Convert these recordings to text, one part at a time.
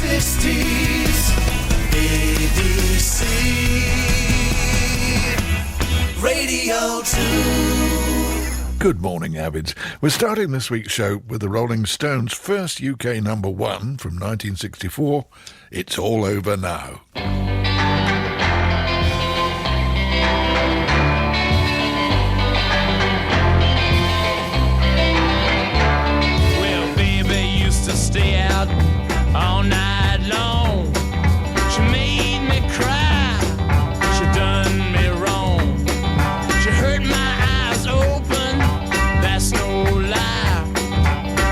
sixties, ABC Radio 2. Good morning, Avids. We're starting this week's show with the Rolling Stones' first UK number one from 1964, It's All Over Now. Well, baby used to stay out all night long. She made me cry, she done me wrong. She hurt my eyes open, that's no lie.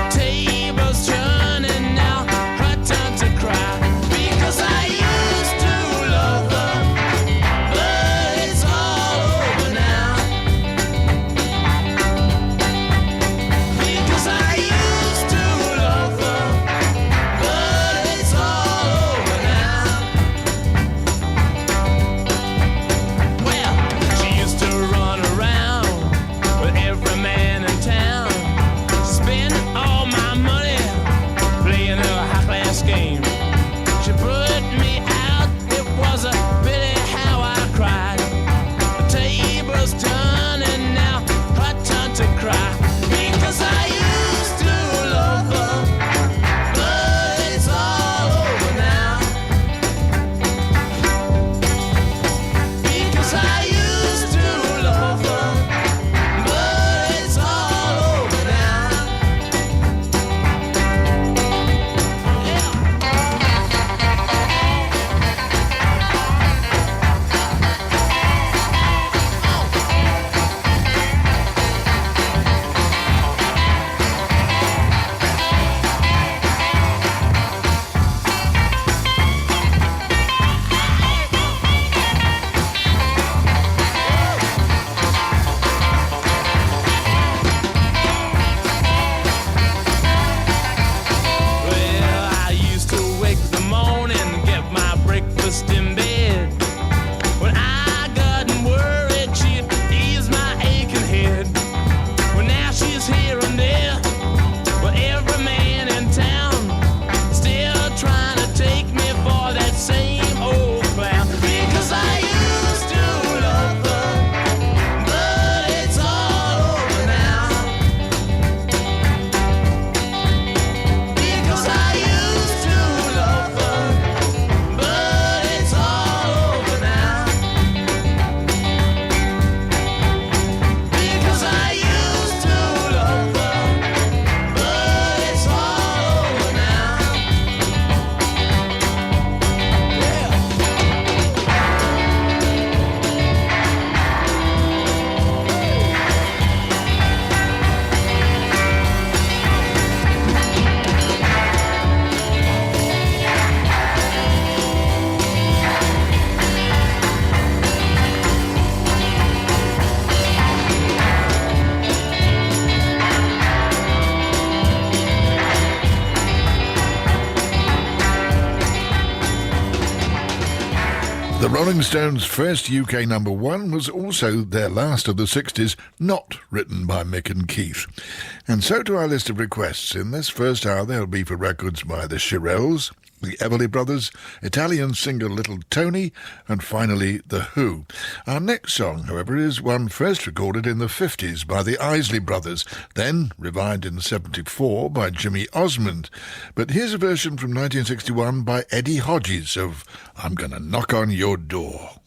Tables turning now, her time to cry. Because I used to love her, but it's all over now. Because I used to love her, but it's all over now. Well, she used to run around with every man in town, spend all my money playing a high-class game. She put me out, it was a pity how I cried. The table's turning now, her turn to cry. Because I used to love her, but it's all over now. Because I used to love her, but it's all over now. Well, I used to wake the morning, get my breakfast in bed. When I got worried, she'd ease my aching head. Well, now she's here and there, but every man in town still trying to take me for that same old clown. Because I used to love her, but it's all over now. Because I used to love her, but it's all over now. Because I used to love her, but it's all over now. The Rolling Stones' first UK number one was also their last of the 60s, not written by Mick and Keith. And so to our list of requests. In this first hour, they'll be for records by the Shirelles, the Everly Brothers, Italian singer Little Tony, and finally The Who. Our next song, however, is one first recorded in the 50s by the Isley Brothers, then revived in 74 by Jimmy Osmond. But here's a version from 1961 by Eddie Hodges of I'm Gonna Knock on Your Door.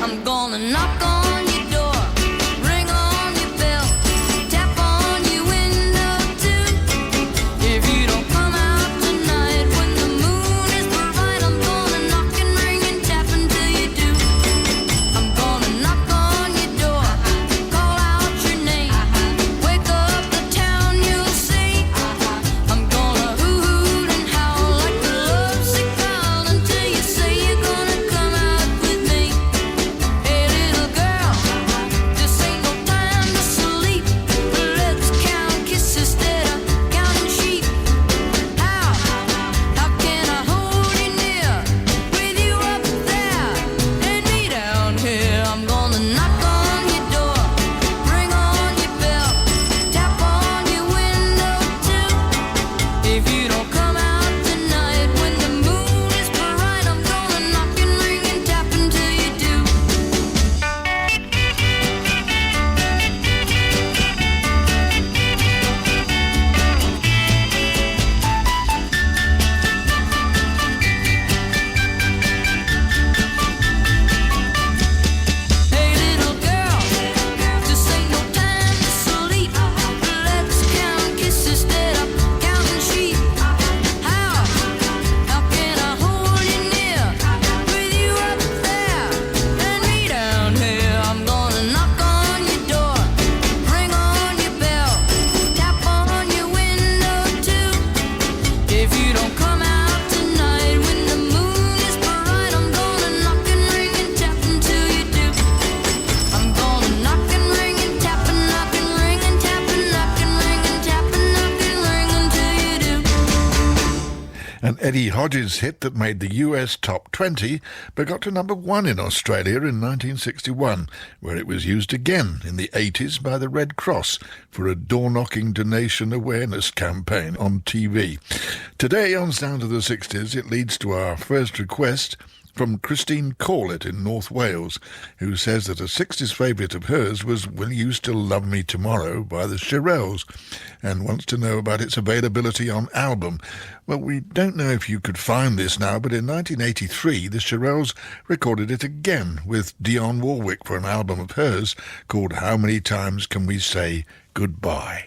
I'm gonna knock on your door, ring on your bell, tap on your window too. If you don't come out tonight when the moon is bright, I'm gonna knock and ring and tap until you do. I'm gonna knock on your door, call out your name, wake up the town, you'll see. I'm gonna hoot and howl like the lovesick child until you say you're gonna come out with me. Hey little girl, Eddie Hodges' hit that made the US top 20 but got to number 1 in Australia in 1961, where it was used again in the 80s by the Red Cross for a door-knocking donation awareness campaign on TV. Today on Sound of the 60s, it leads to our first request from Christine Corlett in North Wales, who says that a 60s favourite of hers was Will You Still Love Me Tomorrow by the Shirelles, and wants to know about its availability on album. Well, we don't know if you could find this now, but in 1983 the Shirelles recorded it again with Dionne Warwick for an album of hers called How Many Times Can We Say Goodbye?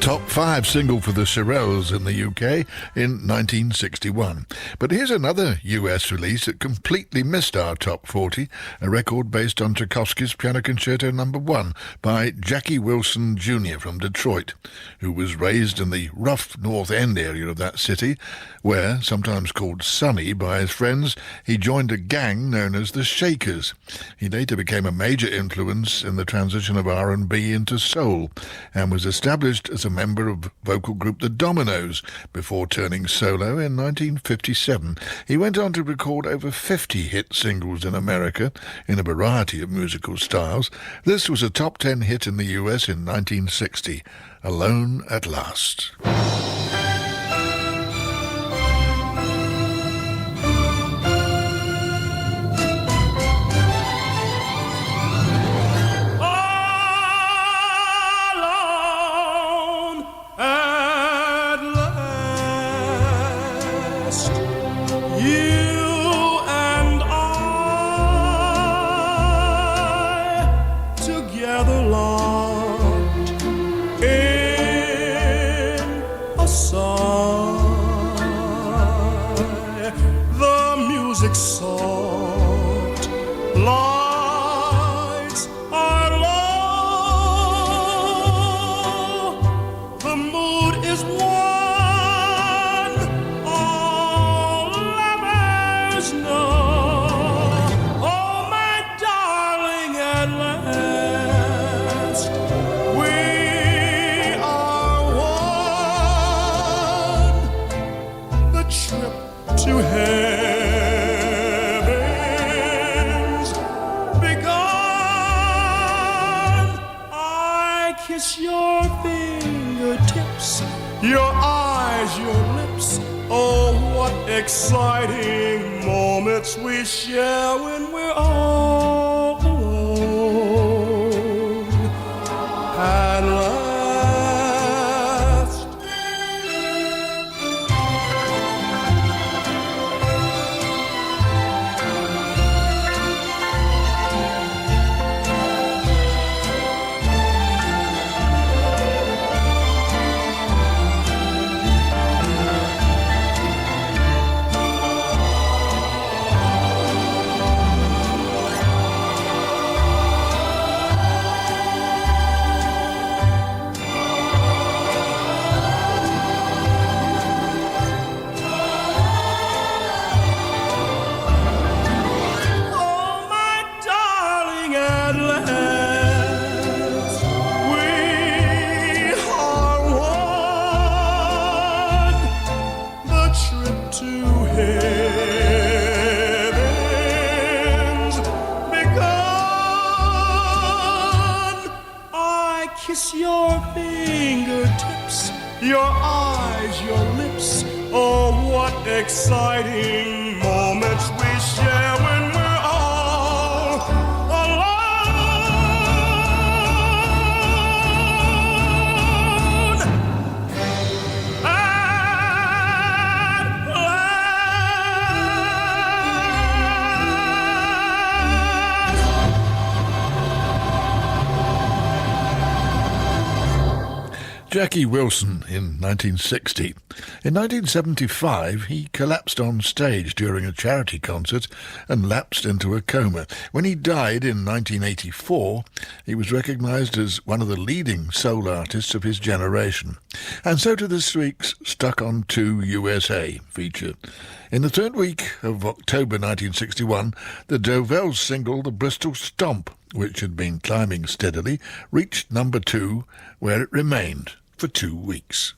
Top 5 single for the Shirelles in the UK in 1961. But here's another US release that completely missed our top 40, a record based on Tchaikovsky's Piano Concerto No. 1 by Jackie Wilson Jr. from Detroit, who was raised in the rough North End area of that city, where, sometimes called Sonny by his friends, he joined a gang known as the Shakers. He later became a major influence in the transition of R&B into soul, and was established as a member of vocal group The Dominoes before turning solo in 1957. He went on to record over 50 hit singles in America in a variety of musical styles. This was a top 10 hit in the US in 1960, Alone at Last. your eyes, your lips. Oh, what exciting moments we share when we're all alone. At last. Kiss your fingertips, your eyes, your lips. Oh, what exciting moments we share when we're all alone. At Jackie Wilson in 1960. In 1975, he collapsed on stage during a charity concert and lapsed into a coma. When he died in 1984, he was recognised as one of the leading soul artists of his generation. And so to this week's Stuck on 2 USA feature. In the third week of October 1961, the Dovells single The Bristol Stomp, which had been climbing steadily, reached number 2, where it remained for 2 weeks.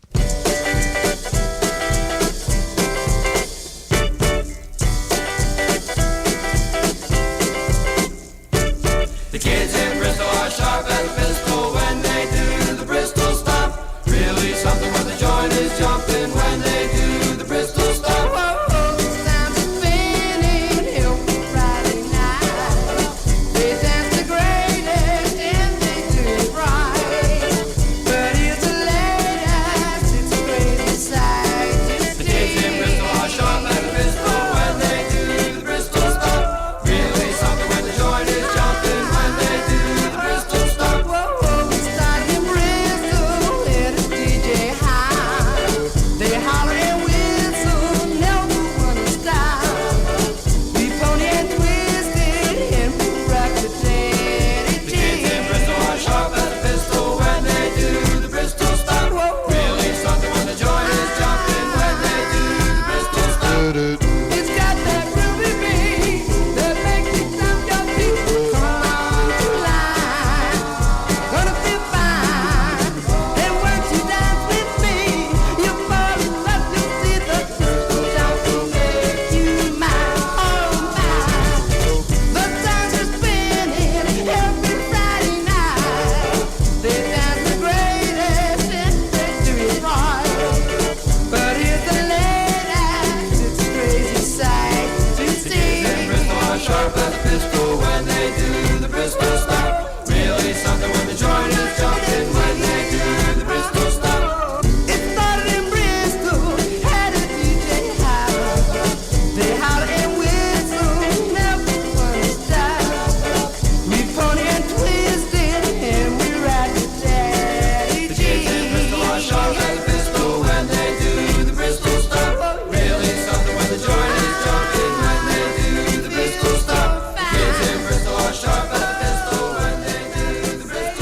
The kids in Bristol are sharp as a pistol when they do the Bristol Stomp. Really something when the joint is jumping when they do the Bristol Stomp.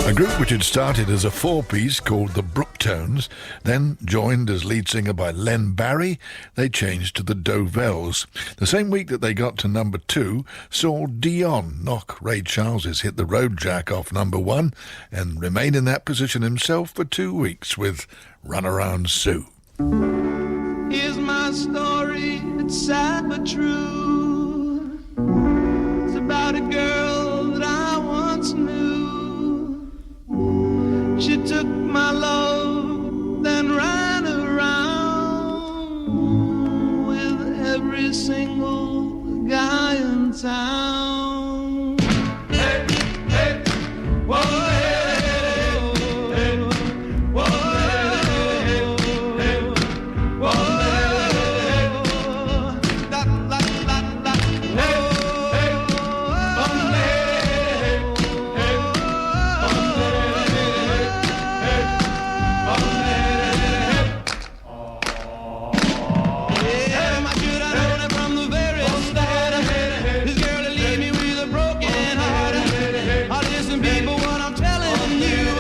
A group which had started as a four-piece called the Brooktones, then joined as lead singer by Len Barry, they changed to the Dovells. The same week that they got to number 2, saw Dion knock Ray Charles's Hit the Road Jack off number 1 and remain in that position himself for 2 weeks with Runaround Sue. Here's my story, it's sad but true. It's about a girl that I once knew. She took my love, then ran away. in town. Hey, hey, whoa, hey, hey, whoa, hey, hey, whoa, la, la, la, la, hey, hey, yeah, my should I known it from the very start. This girl will leave me with a broken heart. Listen, people, what I'm telling you,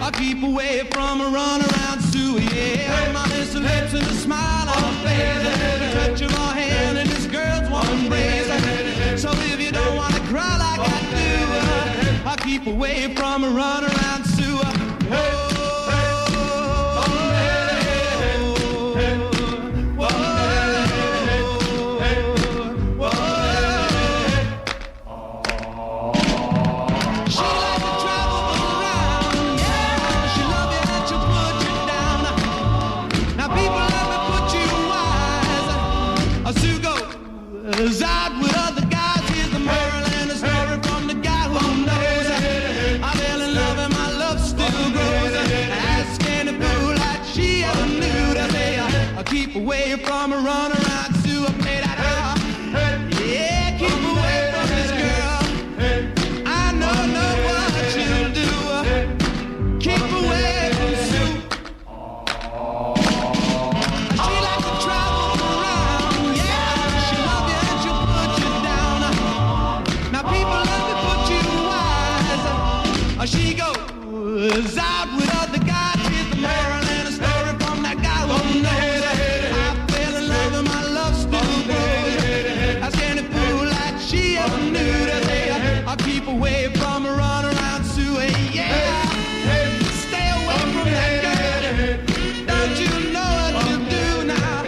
I keep away from a run around Sue. Yeah, my little lips and a smile on her face, the touch of her hand and this girl's warm embrace. So if you don't want to cry like I do, I keep away from a run around Sue. Out with other guys, here's the moral and the story from the guy who knows. I fell in love and my love still grows. Asking a fool like she ever knew to say, I keep away from a run around Sue. I play that out. Yeah, keep away from this girl. I know what you'll do. Keep away from Sue. She likes to travel around, yeah. She loves you and she'll put you down. Now people let me put you wise. She goes out with other guys. Here's the moral and a story from that guy who knows. I fell in love and my love still grows. Ask any fool like she ever knew to say, I keep away from a run around Sue. Yeah, stay away from that girl. Don't you know what you do now?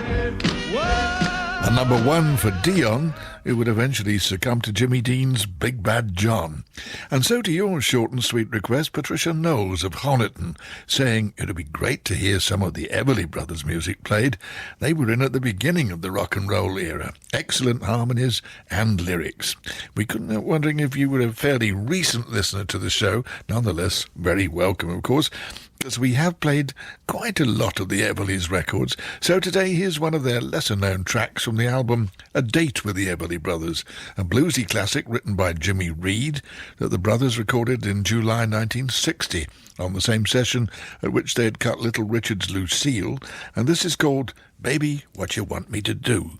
Whoa. And number one for Dion, who would eventually succumb to Jimmy Dean's Big Bad John. And so to your short and sweet request, Patricia Knowles of Honiton, saying it would be great to hear some of the Everly Brothers music played. They were in at the beginning of the rock and roll era. Excellent harmonies and lyrics. We couldn't help wondering if you were a fairly recent listener to the show. Nonetheless, very welcome, of course, because we have played quite a lot of the Everly's records. So today, here's one of their lesser-known tracks from the album A Date with the Everly Brothers, a bluesy classic written by Jimmy Reed that the brothers recorded in July 1960 on the same session at which they had cut Little Richard's Lucille, and this is called Baby, What You Want Me to Do.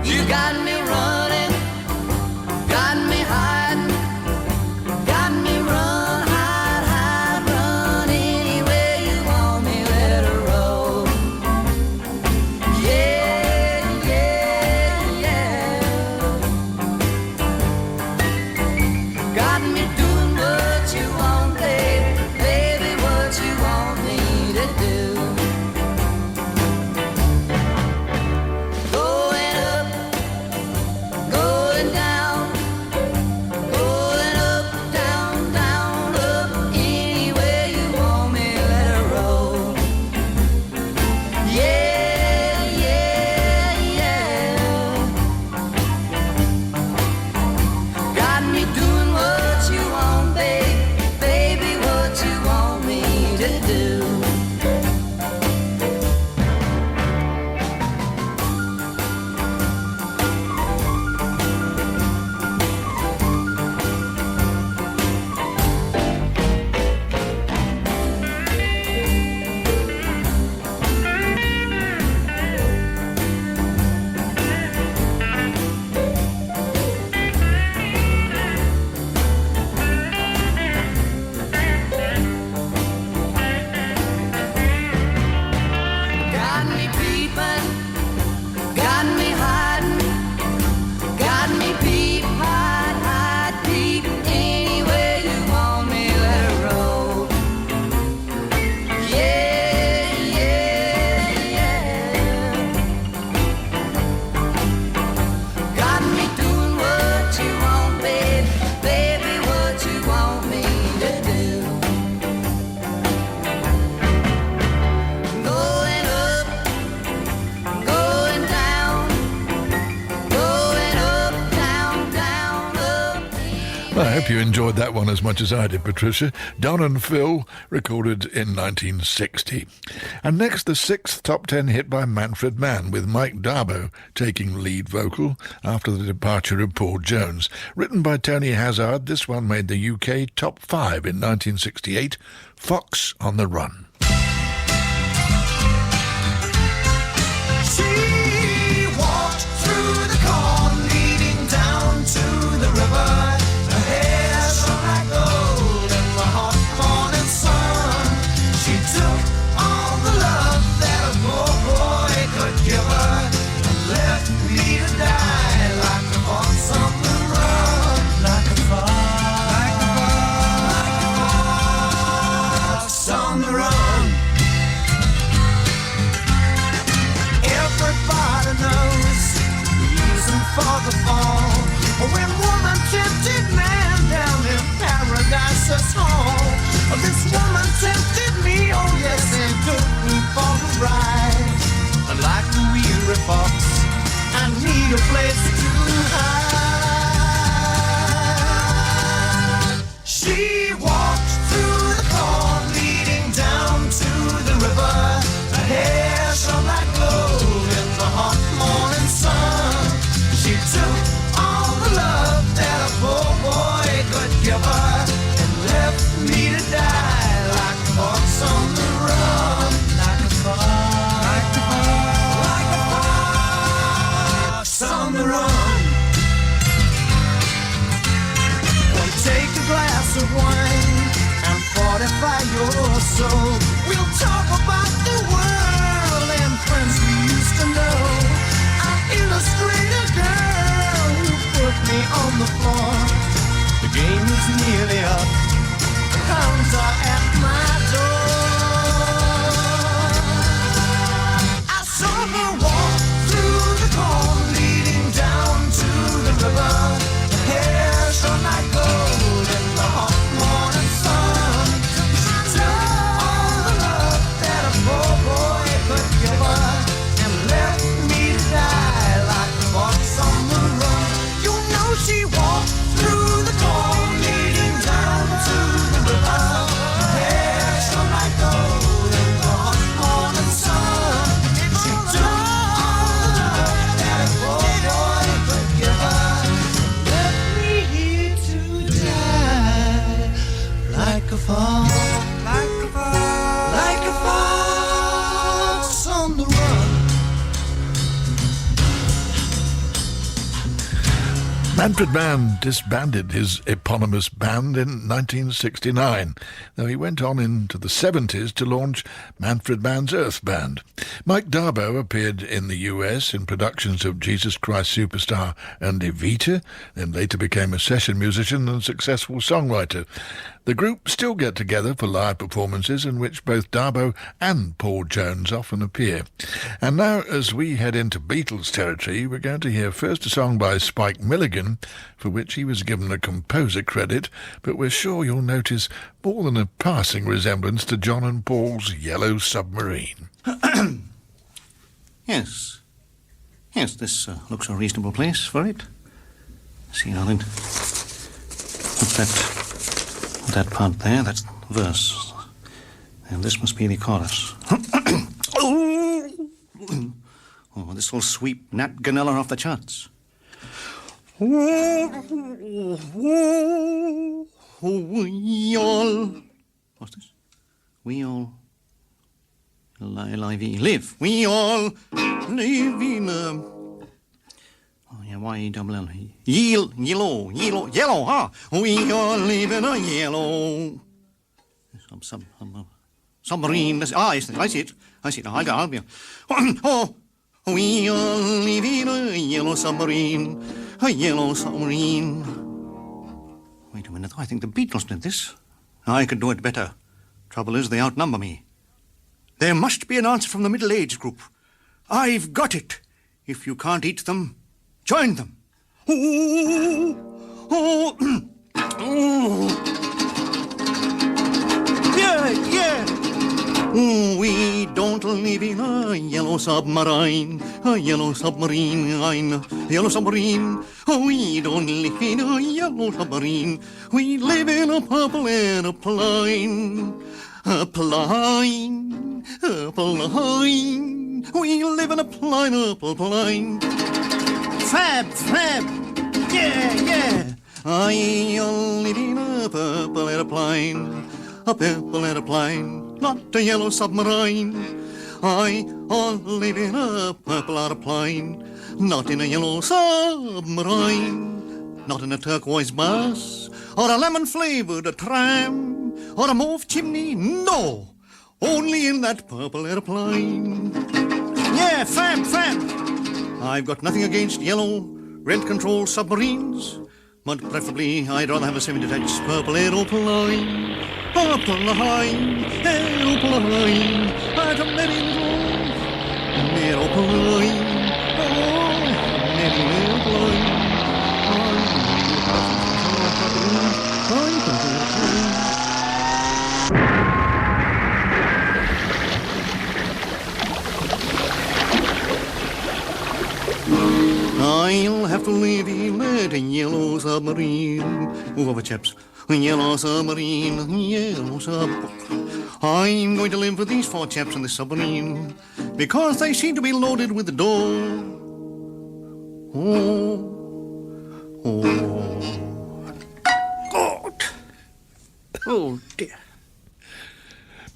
You got me running, got me hiding, got me run, hide, run anywhere you want me, let her roll. Yeah, yeah, yeah. Got me doing what you want. Hope you enjoyed that one as much as I did, Patricia. Don and Phil, recorded in 1960. And next, the sixth top 10 hit by Manfred Mann, with Mike Darbo taking lead vocal after the departure of Paul Jones. Written by Tony Hazard, this one made the UK top 5 in 1968, Fox on the Run. She walked through the corn leading down to the river. Her hair shone like gold in the hot morning sun. She took all the love that a poor boy could give her and left me to die like a fox on the run. Like a fox on the run. Everybody knows the reason for the fall. When woman tempted man down in Paradise's hall. This woman tempted me, oh yes, and took me for a ride. And like a weary fox, I need a place to hide. She walked through the corn leading down to the river. Her hair shone like gold in the hot morning sun. She took all the love that a poor boy could give her and left me to die like a fox on the run. Like a fox, like a fox on the run. Well, take a glass of wine and fortify your soul. We'll talk about the world and friends we used to know. I'll illustrate a girl who put me on the floor. The game is nearly up. The hounds are at my door. I saw her walk through the corn leading down to the river. Her hair shone like gold in the hot morning sun. She took all the love that a poor boy could give her and left me to die like a fox on the run. You know she walked through the corn leading down to the river. Her hair shone like gold in the hot morning sun. She took all the love that a poor boy could give her and left me here to die like a fox, like a fox, like a fox on the run. Manfred Mann disbanded his eponymous band in 1969, though he went on into the 70s to launch Manfred Mann's Earth Band. Mike Darbo appeared in the US in productions of Jesus Christ Superstar and Evita, then later became a session musician and successful songwriter. The group still get together for live performances in which both Darbo and Paul Jones often appear. And now, as we head into Beatles territory, we're going to hear first a song by Spike Milligan, for which he was given a composer credit, but we're sure you'll notice more than a passing resemblance to John and Paul's Yellow Submarine. Yes. Yes, this looks a reasonable place for it. See, darling. What's that part there? That's the verse. And this must be the chorus. Oh, this will sweep Nat Ganella off the charts. We all... What's this? We all... live. We all live in a... Oh, yeah, Y-double-L. Yellow, huh? We all live in a yellow... submarine. Yes, I see it. I'll be... Oh, we all live in a yellow submarine. A yellow submarine. Wait a minute, I think the Beatles did this. I could do it better. Trouble is, they outnumber me. There must be an answer from the middle-aged group. I've got it. If you can't eat them, join them. Oh, oh, oh. Yeah. We don't live in a yellow submarine, a yellow submarine, yellow submarine. We don't live in a yellow submarine. We live in a purple airplane. A plane, a plane. We live in a pineapple plane. Fab, fab, yeah, yeah. I live in a purple airplane, a purple airplane, not a yellow submarine. I live in a purple airplane, not in a yellow submarine. Not in a turquoise bus, or a lemon-flavored tram, or a mauve chimney, no. Only in that purple airplane. Yeah, fab, fab. I've got nothing against yellow, rent-control submarines, but preferably I'd rather have a semi-detached purple aeroplane. Aeroplane, aeroplane, at a merry little aeroplane. Oh, merry aeroplane. I'll have to leave him at a yellow submarine. Move over, chaps. A yellow submarine, yellow submarine. I'm going to live with these 4 chaps in the submarine because they seem to be loaded with the dough. Oh, oh, God. Oh, dear.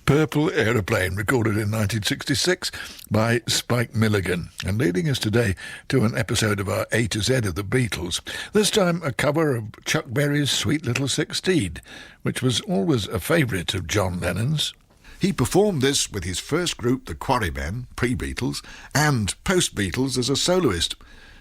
Purple Aeroplane, recorded in 1966 by Spike Milligan, and leading us today to an episode of our A to Z of the Beatles. This time a cover of Chuck Berry's Sweet Little 16, which was always a favourite of John Lennon's. He performed this with his first group, the Quarrymen, pre-Beatles, and post-Beatles as a soloist.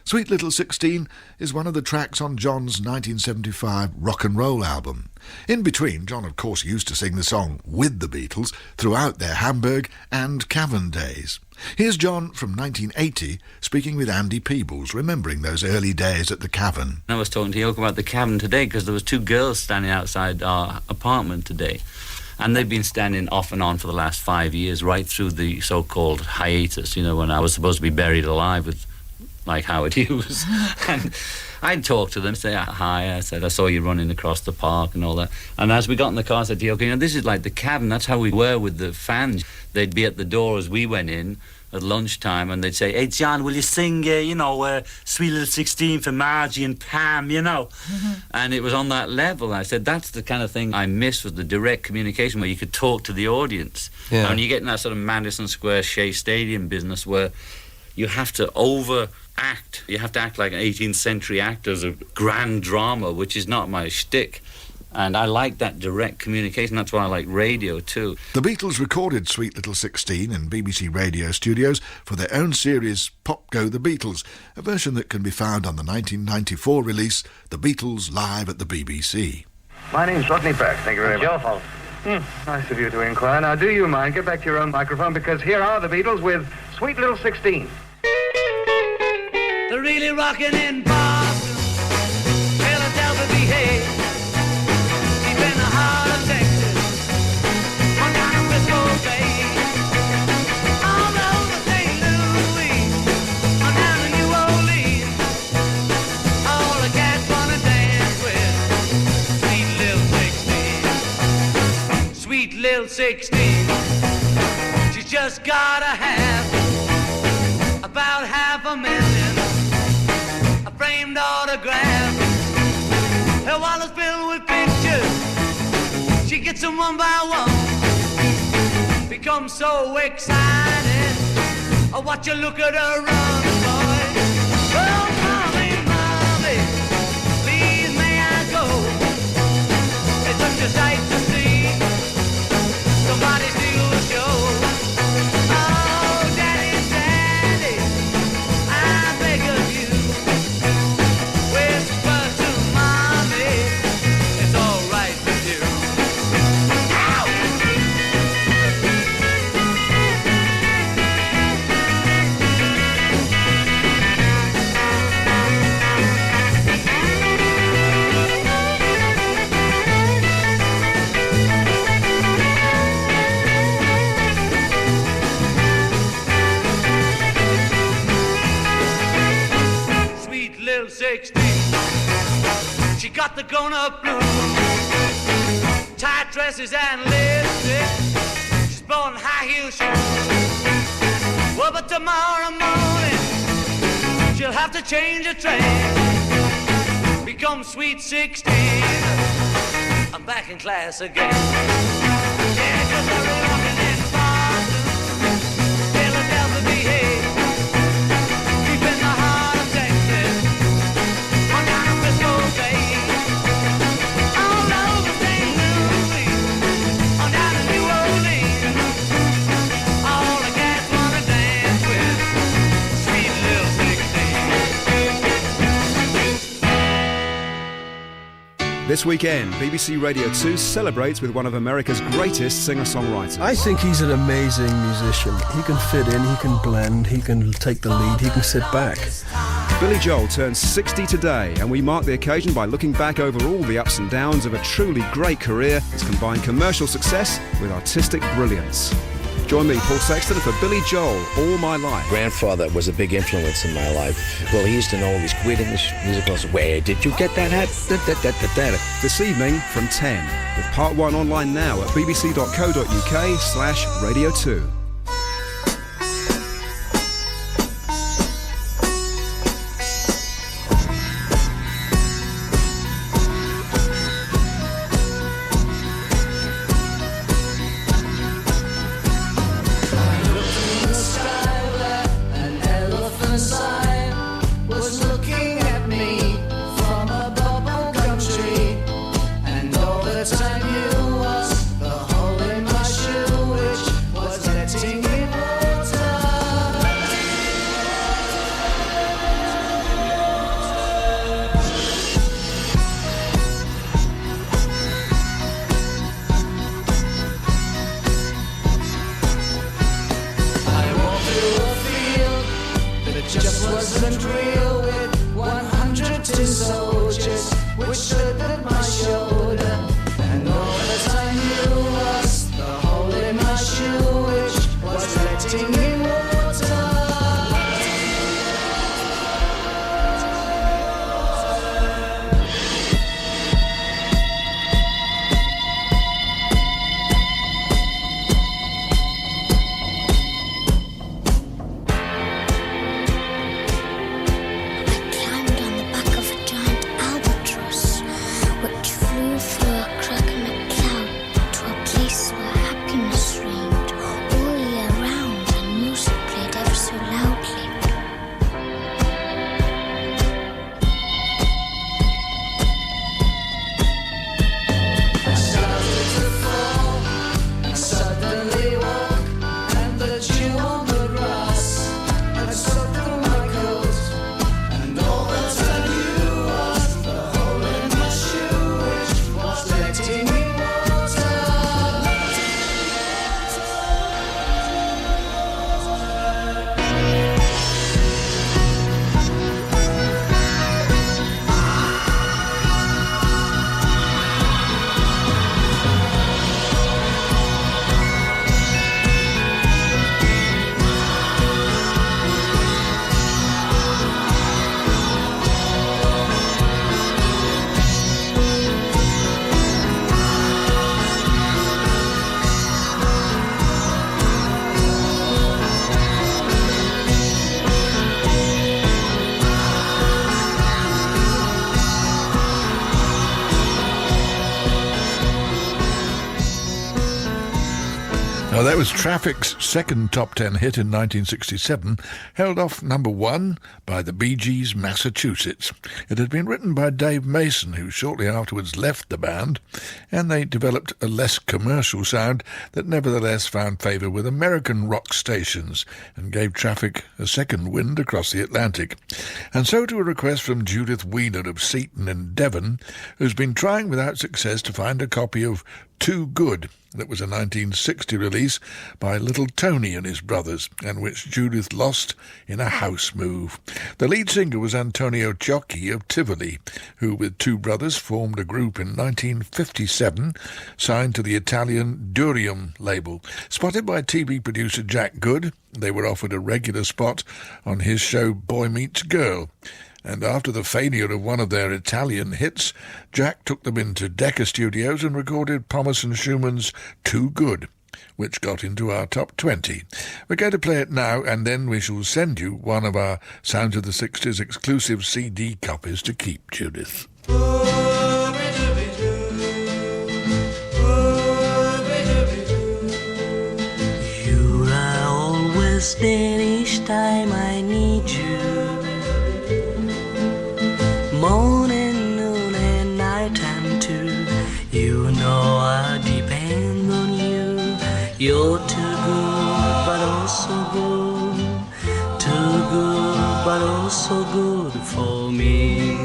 Sweet Little 16 is one of the tracks on John's 1975 rock and roll album. In between, John of course used to sing the song with the Beatles throughout their Hamburg and Cavern days. Here's John from 1980 speaking with Andy Peebles, remembering those early days at the Cavern. I was talking to Yoko about the Cavern today because there was 2 girls standing outside our apartment today. And they've been standing off and on for the last 5 years, right through the so-called hiatus, you know, when I was supposed to be buried alive with like Howard Hughes. And I'd talk to them, say hi. I said, I saw you running across the park and all that. And as we got in the car, I said, okay, you know, this is like the Cavern. That's how we were with the fans. They'd be at the door as we went in at lunchtime, and they'd say, hey, John, will you sing, Sweet Little 16 for Margie and Pam, you know? And it was on that level. I said, that's the kind of thing I miss, was the direct communication where you could talk to the audience. Yeah. And you get in that sort of Madison Square Shea Stadium business where you have to overact. You have to act like an 18th century actors of grand drama, which is not my shtick. And I like that direct communication. That's why I like radio too. The Beatles recorded Sweet Little 16 in BBC radio studios for their own series Pop Go the Beatles, a version that can be found on the 1994 release The Beatles Live at the BBC. My name's Rodney Burke. Thank you very much. Your fault. Nice of you to inquire. Now, do you mind? Get back to your own microphone, because here are the Beatles with Sweet Little 16. They're really rocking in Boston, Philadelphia, behave. Deep in the heart of Texas, on down to Frisco Bay. All over St. Louis, on down to New Orleans. All the cats wanna dance with Sweet Little 16. Sweet Little 16. She's just gotta have about $500,000. Framed autograph. Her wallet's filled with pictures. She gets them one by one. Becomes so excited. I watch her look at her run, boy. Oh, mommy, mommy, please may I go? It's such a sight to see. Somebody steal the show. Oh, daddy, daddy, I beg of you. 16. She got the grown-up blues, tight dresses and lipstick. She's born in high heel shoes. Well, but tomorrow morning she'll have to change her track, become sweet 16. I'm back in class again. Yeah, 'cause I was walking in Boston, Philadelphia, PA, deep in the heart of Texas, on down to Frisco Bay, all over St. Louis, on down to New Orleans. All the cats wanna dance with sweet little 16. This weekend, BBC Radio 2 celebrates with one of America's greatest singer-songwriters. I think he's an amazing musician. He can fit in, he can blend, he can take the lead, he can sit back. Billy Joel turns 60 today, and we mark the occasion by looking back over all the ups and downs of a truly great career that's combined commercial success with artistic brilliance. Join me, Paul Sexton, for Billy Joel, All My Life. Grandfather was a big influence in my life. Well, he used to know all these weird English musicals. Where did you get that hat? This evening from 10, with part 1 online now at bbc.co.uk/Radio 2. Now, that was Traffic's second top 10 hit in 1967, held off number 1 by the Bee Gees' Massachusetts. It had been written by Dave Mason, who shortly afterwards left the band, and they developed a less commercial sound that nevertheless found favour with American rock stations and gave Traffic a second wind across the Atlantic. And so to a request from Judith Wheeler of Seaton in Devon, who's been trying without success to find a copy of Too Good. That was a 1960 release by Little Tony and his brothers, and which Judith lost in a house move. The lead singer was Antonio Ciocchi of Tivoli, who with two brothers formed a group in 1957, signed to the Italian Durium label. Spotted by TV producer Jack Good, they were offered a regular spot on his show Boy Meets Girl. And after the failure of one of their Italian hits, Jack took them into Decca Studios and recorded Thomas and Schumann's Too Good, which got into our top 20. We're going to play it now, and then we shall send you one of our Sounds of the 60s exclusive CD copies to keep, Judith. You are always there each time I need you. Morning, noon, and night time too. You know I depend on you. You're too good, but also good. Too good, but also good for me.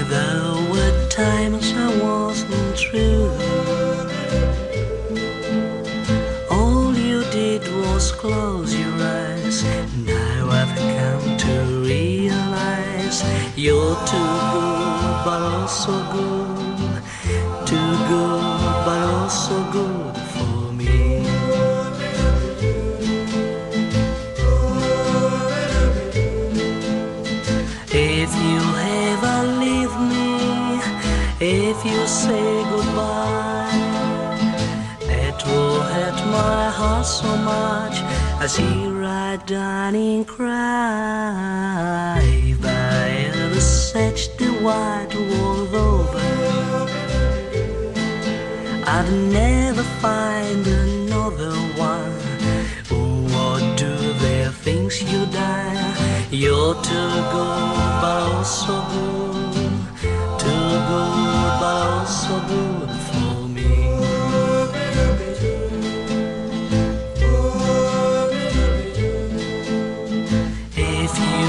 There were times I wasn't true. All you did was close your eyes. Now I've come to realize you're too good, but also good. Too good, but also good for me. If you ever leave me, if you say goodbye, it will hurt my heart so much. I see right down and cry. If I ever search the wide world over, I'd never find another one. Oh, what do the things you die? You're too good, but also good. Too good, but also good for me. If you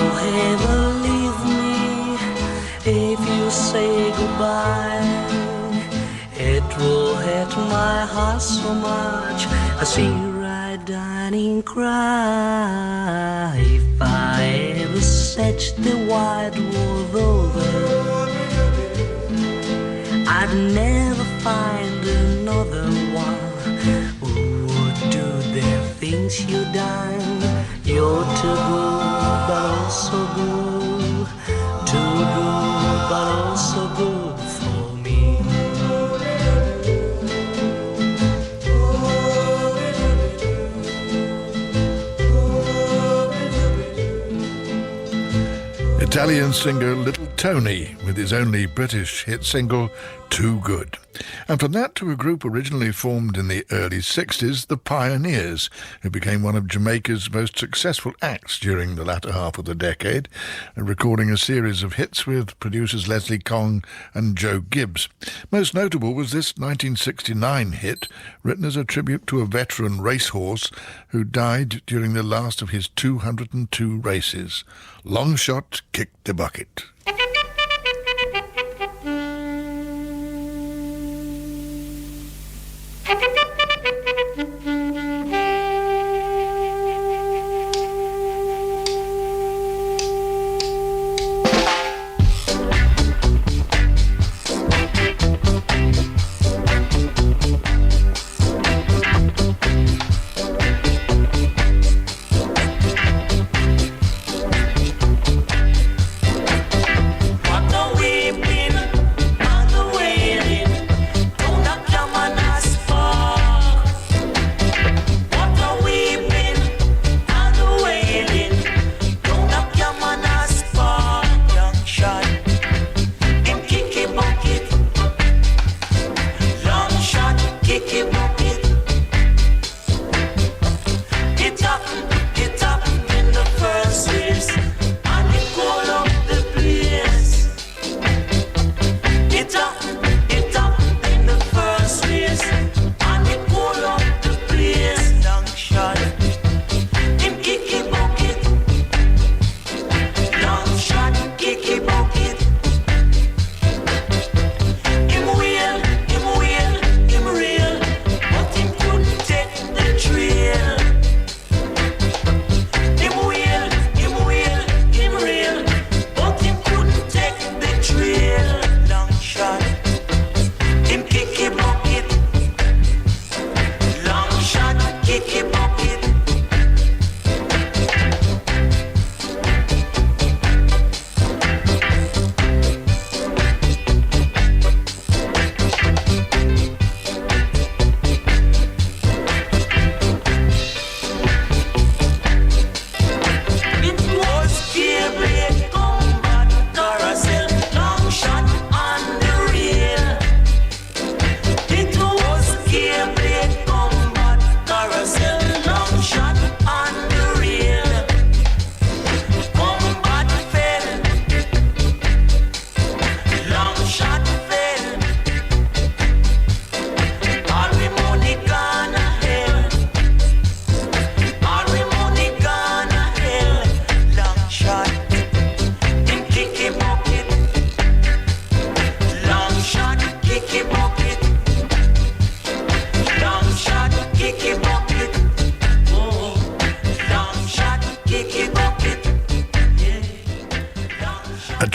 ever leave me, if you say goodbye, it will hurt my heart so much. I see right down and cry. If I ever search the wide world over, I'd never find another one who would do the things you done. You're too good, but also good. Too good, but also good for me. Italian singer Little Tony with his only British hit single, Too Good. And from that to a group originally formed in the early 60s, the Pioneers, who became one of Jamaica's most successful acts during the latter half of the decade, recording a series of hits with producers Leslie Kong and Joe Gibbs. Most notable was this 1969 hit, written as a tribute to a veteran racehorse who died during the last of his 202 races. Long Shot Kicked the Bucket.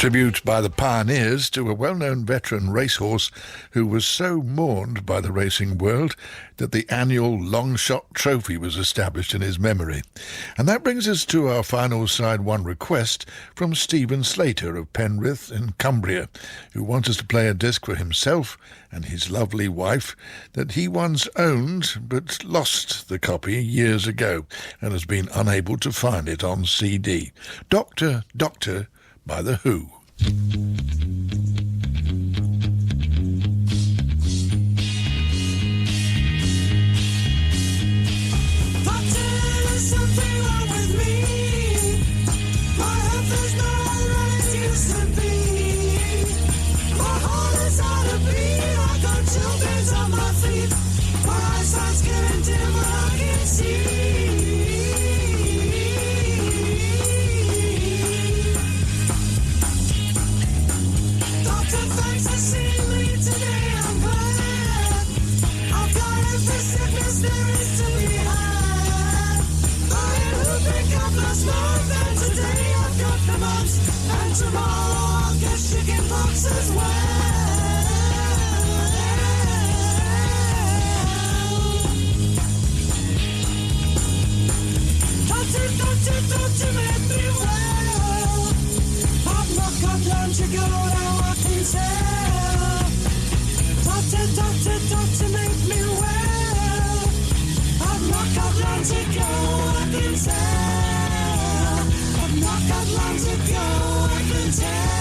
tribute by the Pioneers to a well-known veteran racehorse who was so mourned by the racing world that the annual Long Shot Trophy was established in his memory. And that brings us to our final side one request from Stephen Slater of Penrith in Cumbria, who wants us to play a disc for himself and his lovely wife that he once owned but lost the copy years ago and has been unable to find it on CD. Doctor, Doctor by The Who. Something wrong with me. My health is not what it used to be. My heart is out of beat. I got chilblains on my feet. My eyesight's getting dim, but I can see. Doctor, thanks for seeing me today. I'm glad. I've got every sickness there is to be had. Pick up last month, and today I've got the mumps, and tomorrow I'll get chicken pox as well. Doctor, make me well. I've not got long to go, now I can tell. Doctor, make me well. I've not got long to go, I can tell. I've not got long to go, I can tell.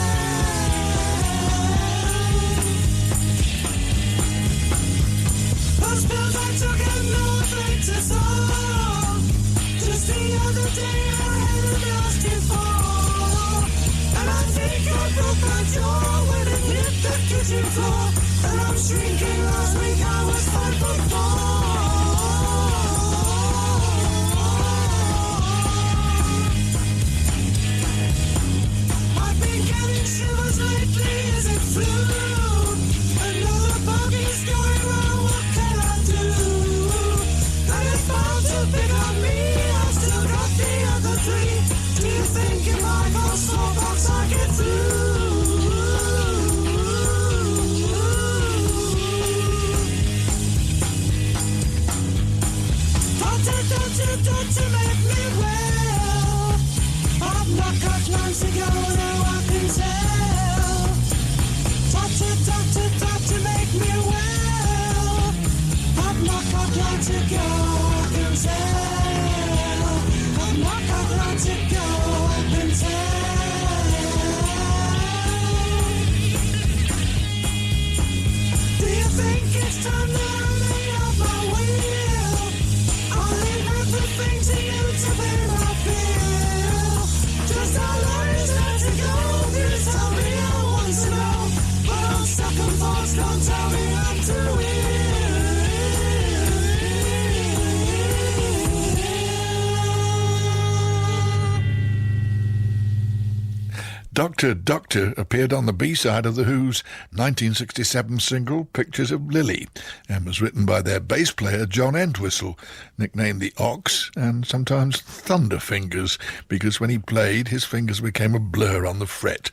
Those pills I took had no effect at all. Just the other day I had an asking for. And I think I broke my jaw when it hit the kitchen floor. And I'm shrinking, last week I was 5'4". Getting shivers lately, is it flu? Another bug is going round, what can I do? And it's bound to pick on me, I've still got the other three. Do you think if I got smallpox I get through? Doctor, make me well. I've not got long to go now, I can tell. Doctor, make me well. I've not got long to go, I can tell. I've not got long to go, I can tell. Do you think it's time that I lay off my wheel? I'll leave everything to you to pay my bill. Just how long is that to go? You tell me I want to know. But I'm stuck on thoughts, don't tell me I'm too ill. Doctor, Doctor appeared on the B-side of The Who's 1967 single Pictures of Lily and was written by their bass player John Entwistle, nicknamed the Ox and sometimes Thunderfingers, because when he played his fingers became a blur on the fret.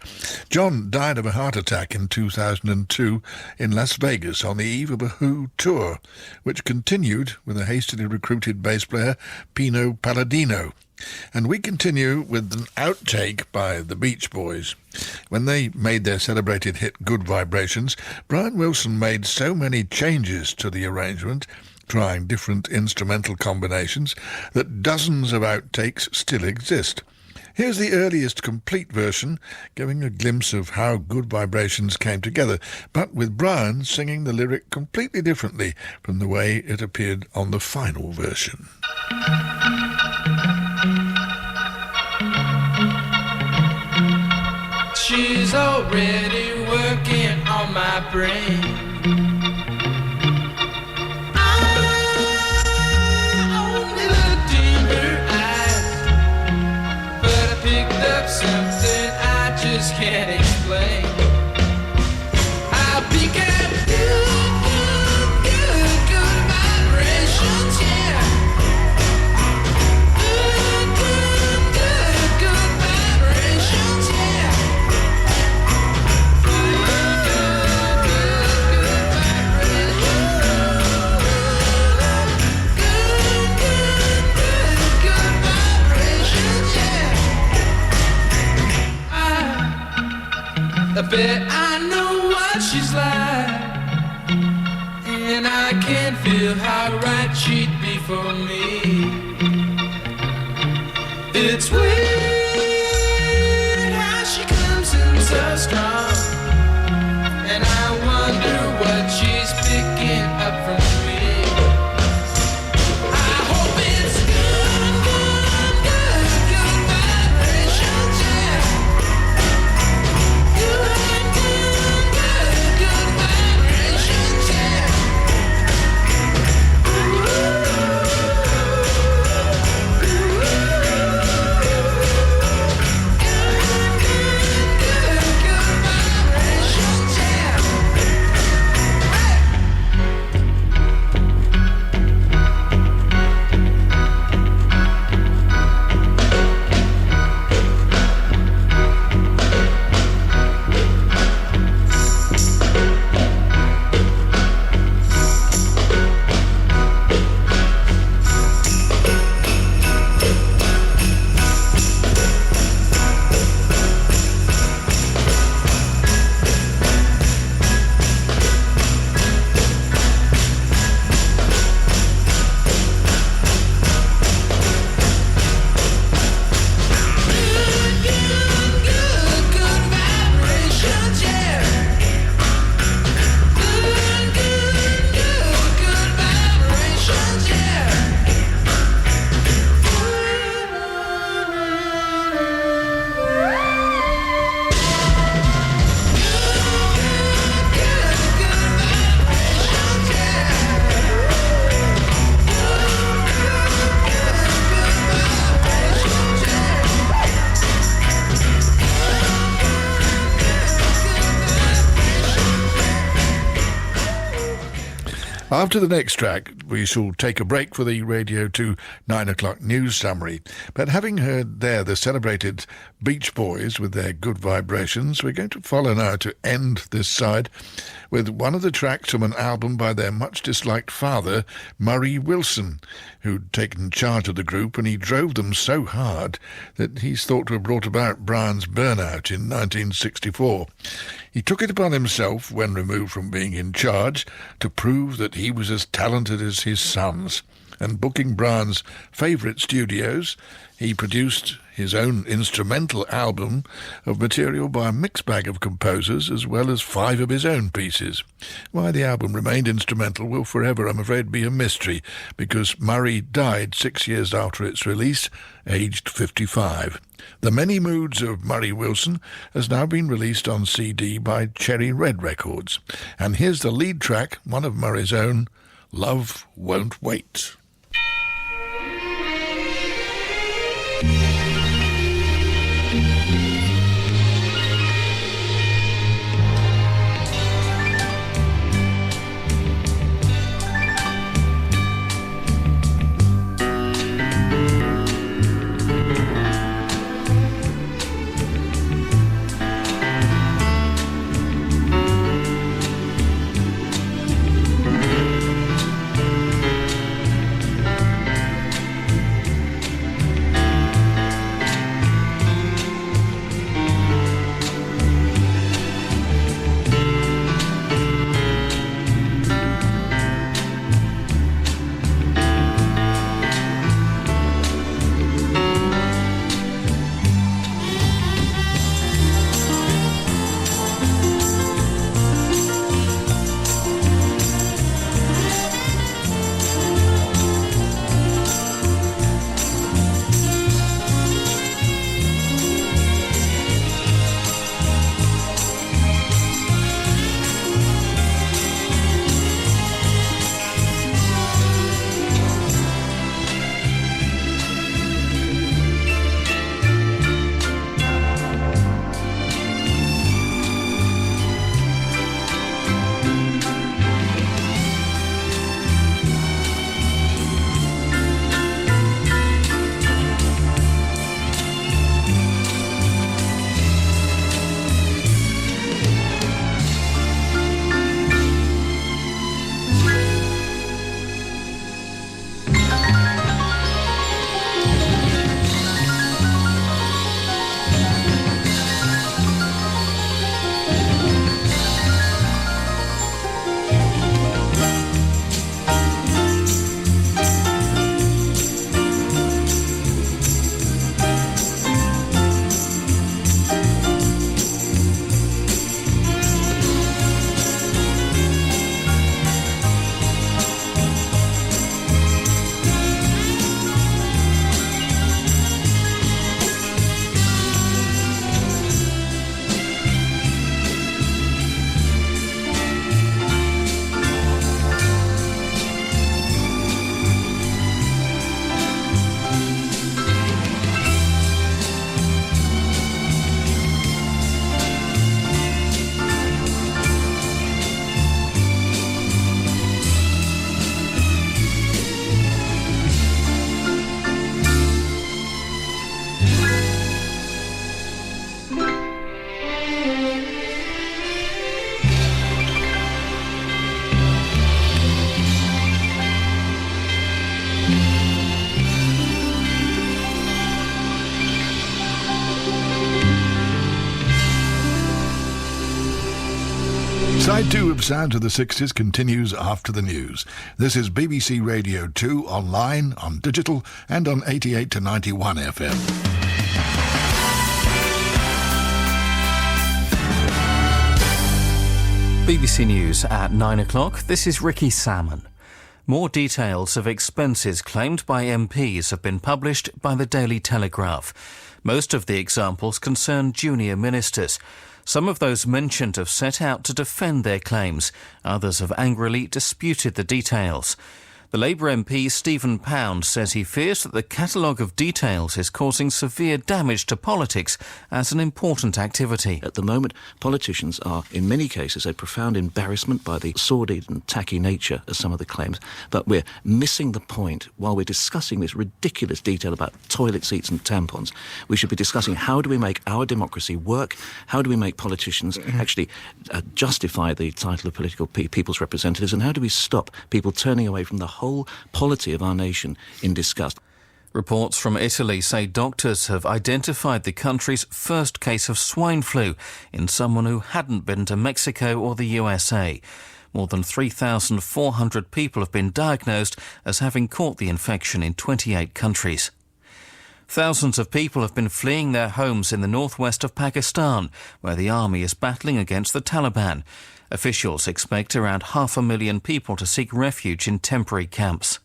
John died of a heart attack in 2002 in Las Vegas on the eve of a Who tour, which continued with a hastily recruited bass player Pino Palladino. And we continue with an outtake by the Beach Boys. When they made their celebrated hit Good Vibrations, Brian Wilson made so many changes to the arrangement, trying different instrumental combinations, that dozens of outtakes still exist. Here's the earliest complete version, giving a glimpse of how Good Vibrations came together, but with Brian singing the lyric completely differently from the way it appeared on the final version. She's already working on my brain. I only looked in her eyes, but I picked up something I just can't explain. I pick up good vibrations, yeah. Good vibrations, yeah. bet I know what she's like, and I can feel how right she'd be for me. It's weird how she comes in so strong, and I wonder what she's picking up from me. I hope it's good, good, good, good vibrations, yeah. Good, good, good, good vibrations, yeah. After the next track, we shall take a break for the Radio 2 9 o'clock news summary. But having heard there the celebrated Beach Boys with their Good Vibrations, we're going to follow now to end this side with one of the tracks from an album by their much-disliked father, Murray Wilson, who'd taken charge of the group, and he drove them so hard that he's thought to have brought about Brian's burnout in 1964. He took it upon himself, when removed from being in charge, to prove that he was as talented as his sons, and booking Brian's favourite studios, he produced his own instrumental album of material by a mixed bag of composers, as well as 5 of his own pieces. Why the album remained instrumental will forever, I'm afraid, be a mystery, because Murray died 6 years after its release, aged 55. The Many Moods of Murray Wilson has now been released on CD by Cherry Red Records. And here's the lead track, one of Murray's own, Love Won't Wait. Side 2 of Sound of the 60s continues after the news. This is BBC Radio 2 online, on digital and on 88 to 91 FM. BBC News at 9 o'clock. This is Ricky Salmon. More details of expenses claimed by MPs have been published by the Daily Telegraph. Most of the examples concern junior ministers. Some of those mentioned have set out to defend their claims. Others have angrily disputed the details. The Labour MP Stephen Pound says he fears that the catalogue of details is causing severe damage to politics as an important activity. At the moment, politicians are, in many cases, a profound embarrassment by the sordid and tacky nature of some of the claims. But we're missing the point. While we're discussing this ridiculous detail about toilet seats and tampons, we should be discussing how do we make our democracy work, how do we make politicians actually justify the title of political people's representatives, and how do we stop people turning away from the whole polity of our nation in disgust. Reports from Italy say doctors have identified the country's first case of swine flu in someone who hadn't been to Mexico or the USA. More than 3,400 people have been diagnosed as having caught the infection in 28 countries. Thousands of people have been fleeing their homes in the northwest of Pakistan, where the army is battling against the Taliban. Officials expect around 500,000 people to seek refuge in temporary camps.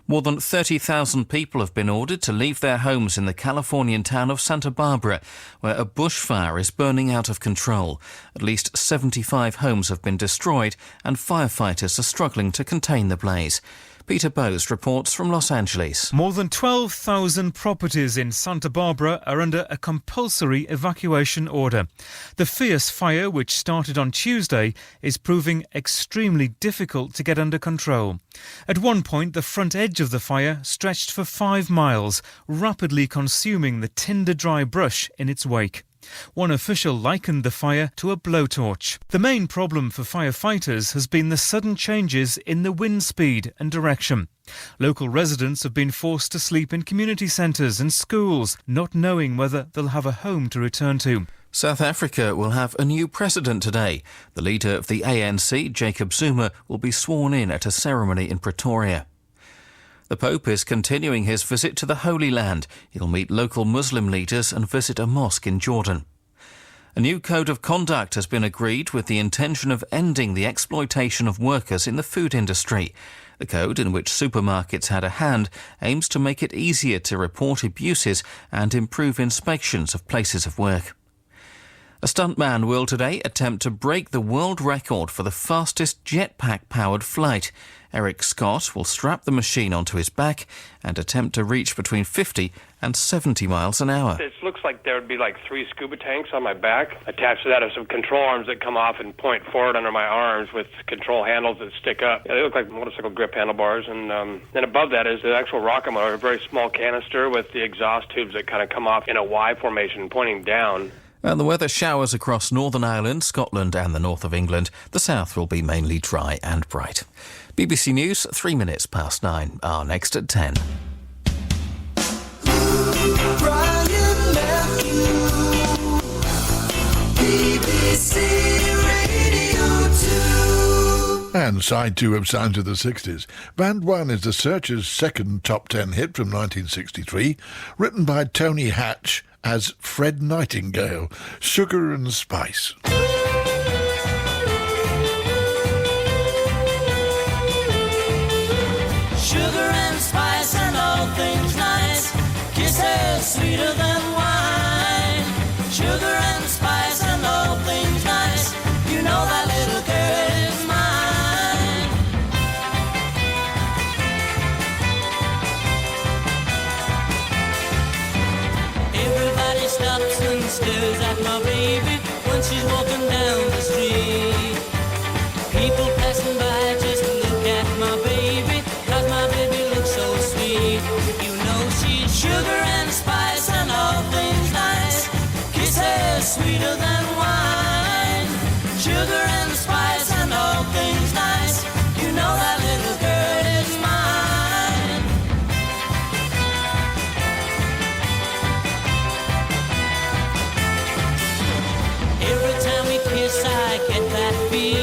More than 30,000 people have been ordered to leave their homes in the Californian town of Santa Barbara, where a bushfire is burning out of control. At least 75 homes have been destroyed, and firefighters are struggling to contain the blaze. Peter Bowes reports from Los Angeles. More than 12,000 properties in Santa Barbara are under a compulsory evacuation order. The fierce fire, which started on Tuesday, is proving extremely difficult to get under control. At one point, the front edge of the fire stretched for 5 miles, rapidly consuming the tinder-dry brush in its wake. One official likened the fire to a blowtorch. The main problem for firefighters has been the sudden changes in the wind speed and direction. Local residents have been forced to sleep in community centres and schools, not knowing whether they'll have a home to return to. South Africa will have a new president today. The leader of the ANC, Jacob Zuma, will be sworn in at a ceremony in Pretoria. The Pope is continuing his visit to the Holy Land. He'll meet local Muslim leaders and visit a mosque in Jordan. A new code of conduct has been agreed with the intention of ending the exploitation of workers in the food industry. The code, in which supermarkets had a hand, aims to make it easier to report abuses and improve inspections of places of work. A stuntman will today attempt to break the world record for the fastest jetpack-powered flight. Eric Scott will strap the machine onto his back and attempt to reach between 50 and 70 miles an hour. It looks like there would be like 3 scuba tanks on my back. Attached to that are some control arms that come off and point forward under my arms with control handles that stick up. They look like motorcycle grip handlebars. And then above that is the actual rocket motor, a very small canister with the exhaust tubes that kind of come off in a Y formation pointing down. And the weather showers across Northern Ireland, Scotland and the north of England. The south will be mainly dry and bright. BBC News, 3 minutes past 9. Are next at 10. Brian Matthew, BBC Radio 2. And side 2 of Sound of the 60s. Band 1 is the Searchers' second top 10 hit from 1963, written by Tony Hatch as Fred Nightingale, Sugar and Spice. Sugar and spice and all things nice, kisses sweeter than wine. Sugar and spice and all things nice, you know that little girl is mine. Everybody stops and stares at my baby when she's walking down the street. People passing by just look at my baby, 'cause my baby looks so sweet. You know she's sugar and spice and all things nice, kisses sweeter than wine. Sugar and spice and all things nice, you know that little girl is mine. Every time we kiss I get that feeling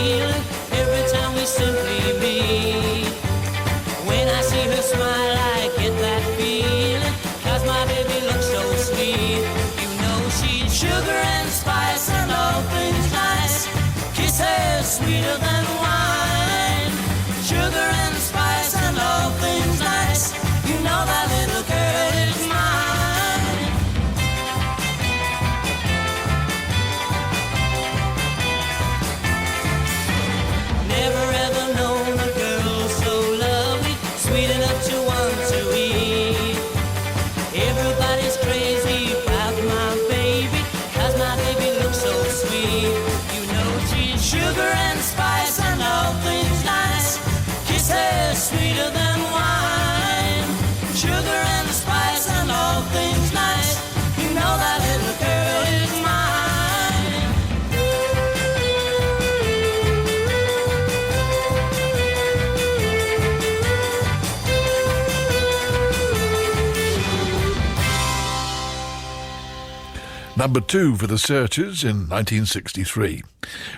Number 2 for the Searchers in 1963.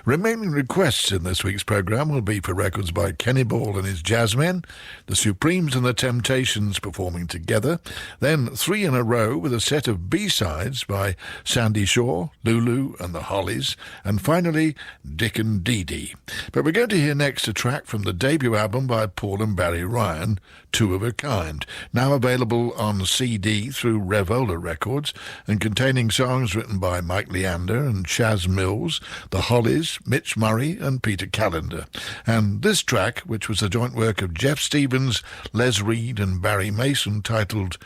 Remaining requests in this week's programme will be for records by Kenny Ball and his Jazzmen, the Supremes and the Temptations performing together, then 3 in a row with a set of B-sides by Sandy Shaw, Lulu and the Hollies, and finally Dick and Dee Dee. But we're going to hear next a track from the debut album by Paul and Barry Ryan, Two of a Kind, now available on CD through Revola Records and containing songs written by Mike Leander and Chaz Mills, the Hollies, Mitch Murray and Peter Callender. And this track, which was a joint work of Jeff Stevens, Les Reed and Barry Mason, titled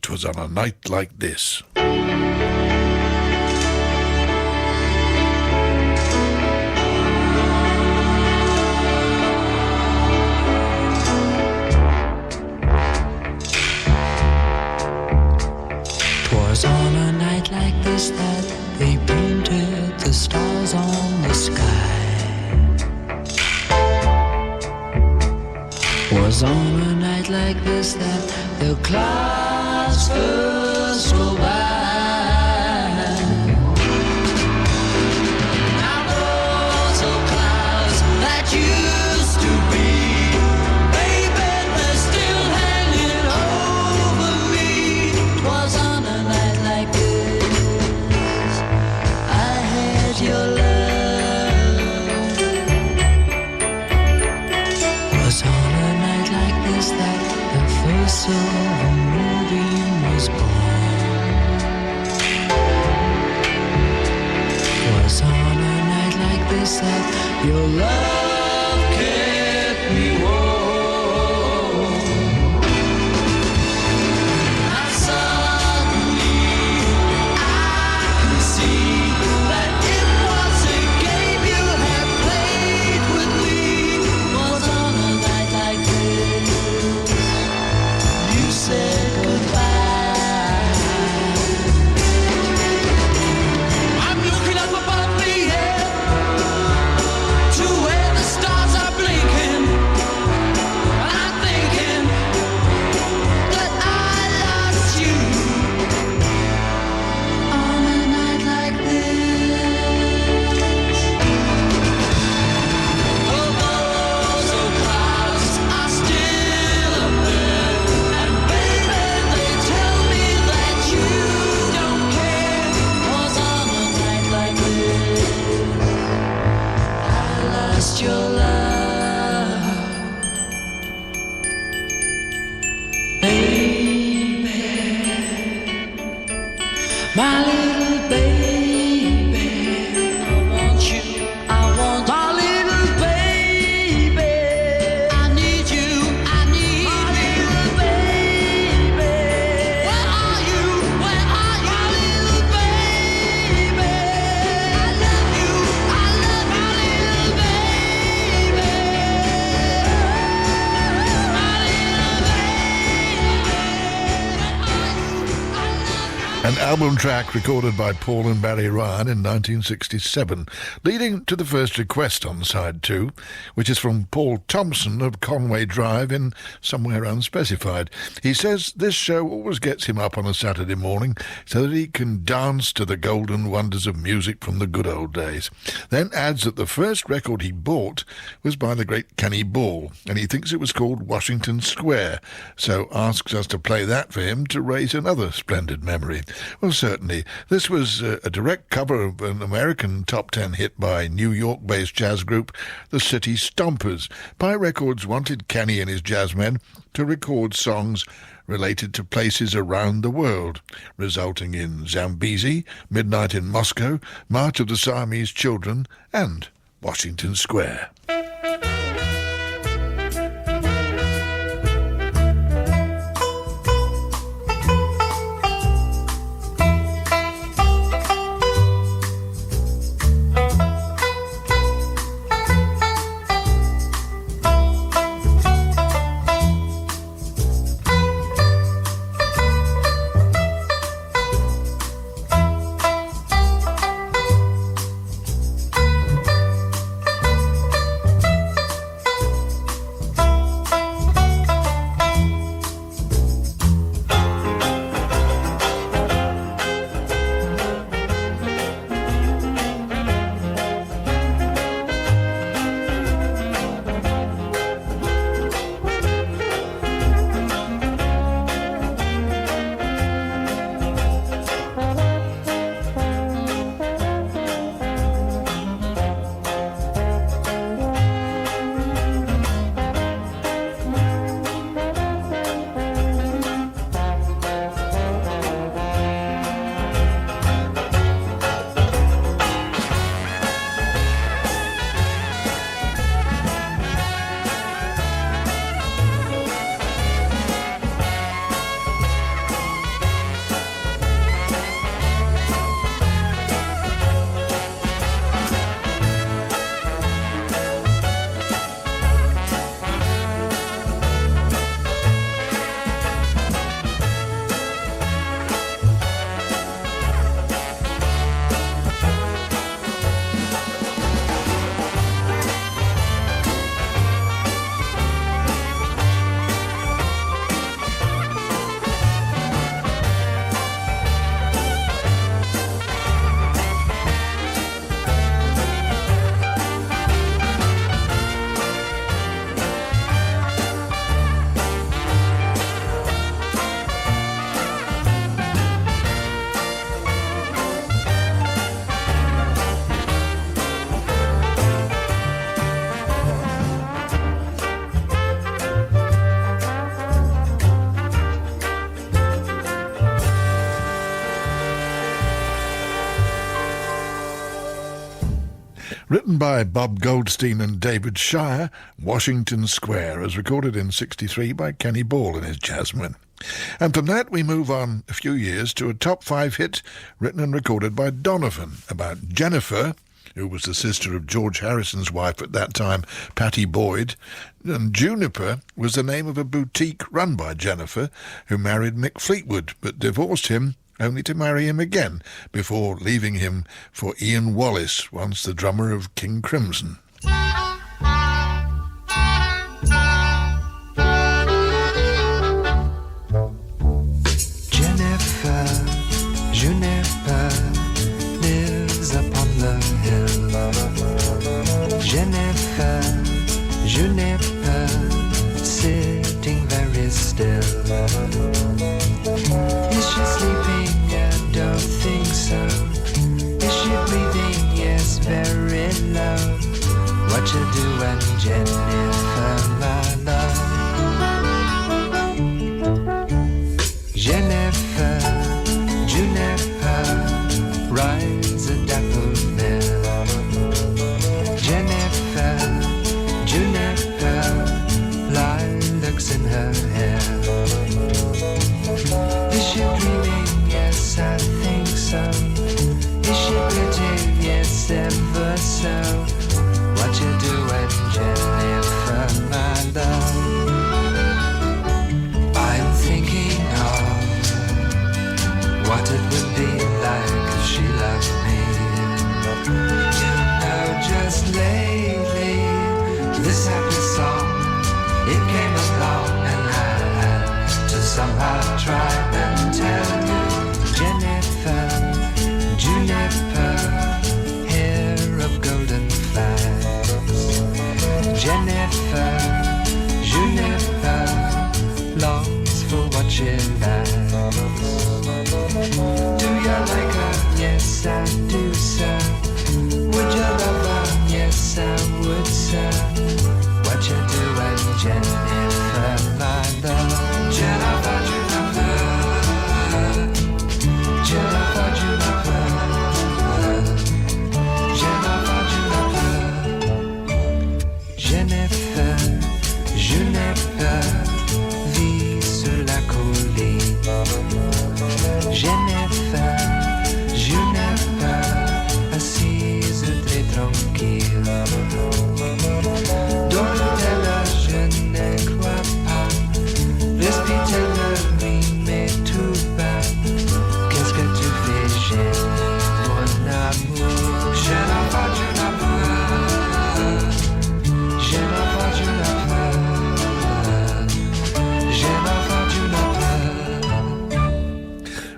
"'Twas on a Night Like This." 'Twas on a night like this that they painted the stars on the sky. 'Was on a night like this that the clouds first go by. Now those old clouds that used to be, baby, they're still hanging over me. 'Twas on a night like this I had your love. 'Twas on a night like this that the first silver moonbeam was born. 'Twas on a night like this that your love kept me warm. And suddenly I could see that it was a game you had played with me. 'Was on a night like this you said goodbye. I'm looking up above me, yeah, to where the stars are blinking. I'm thinking that I lost you on a night like this. Oh, those old clouds are still up there, and baby, they tell me that you don't care. 'Was on a night like this I lost your love, baby, my little baby. I want you, I want my little baby. I need you, I need my little baby. Where are you, where are you, my little baby? I love you, I love my little baby. My little An album track recorded by Paul and Barry Ryan in 1967, leading to the first request on side 2, which is from Paul Thompson of Conway Drive in Somewhere Unspecified. He says this show always gets him up on a Saturday morning so that he can dance to the golden wonders of music from the good old days. Then adds that the first record he bought was by the great Kenny Ball, and he thinks it was called Washington Square, so asks us to play that for him to raise another splendid memory. Well, certainly. This was a direct cover of an American top 10 hit by New York-based jazz group the City Stompers. Pi Records wanted Kenny and his jazzmen to record songs related to places around the world, resulting in Zambezi, Midnight in Moscow, March of the Siamese Children, and Washington Square. Written by Bob Goldstein and David Shire, Washington Square, as recorded in 1963 by Kenny Ball and his Jasmine. And from that we move on a few years to a top 5 hit written and recorded by Donovan about Jennifer, who was the sister of George Harrison's wife at that time, Pattie Boyd. And Juniper was the name of a boutique run by Jennifer, who married Mick Fleetwood, but divorced him only to marry him again before leaving him for Ian Wallace, once the drummer of King Crimson. Jennifer, Juniper lives upon the hill. Jennifer, Juniper sitting very still. Is she sleeping? I don't think so. Is she breathing? Yes, very low. What you doing, Jennifer, my love? Jennifer, Juniper rides a dapple mare. Jennifer, Juniper, lilacs in her hair. Is she dreaming? Yes, I think so. Is she pretty? Yes, ever so. What you doing, Jennifer, my love? I'm thinking of what it would be like if she loved me. You know, just lately, this happy song, it came along and I had to somehow try and tell you. Jennifer, Juniper, hair of golden flags. Jennifer, Juniper longs for what she lacks. Do you like her? Yes, I do, sir. Would you love her? Yes, I would, sir. What you doing, Jennifer, my love? Jennifer, Juniper. Jennifer, Juniper. Jennifer, Juniper. Jennifer, Juniper vit sur la colline. Jennifer, Juniper assise très tranquille. Dorme-t-elle, je ne crois pas. Respire-t-elle, oui, mais tout bas. Qu'est-ce que tu fais, Jenny, mon amour? Jennifer, Juniper. Jennifer, Juniper. Jennifer, Juniper.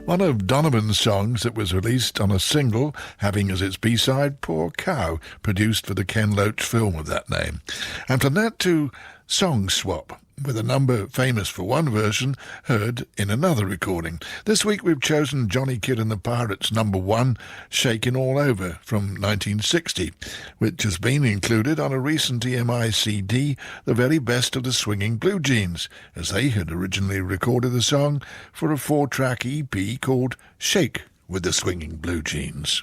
One of Donovan's songs that was released on a single having as its B-side Poor Cow, produced for the Ken Loach film of that name. And from that to Song Swap, with a number famous for one version heard in another recording. This week we've chosen Johnny Kidd and the Pirates' number 1, Shakin' All Over, from 1960, which has been included on a recent EMI CD, The Very Best of the Swinging Blue Jeans, as they had originally recorded the song for a 4-track EP called Shake with the Swinging Blue Jeans.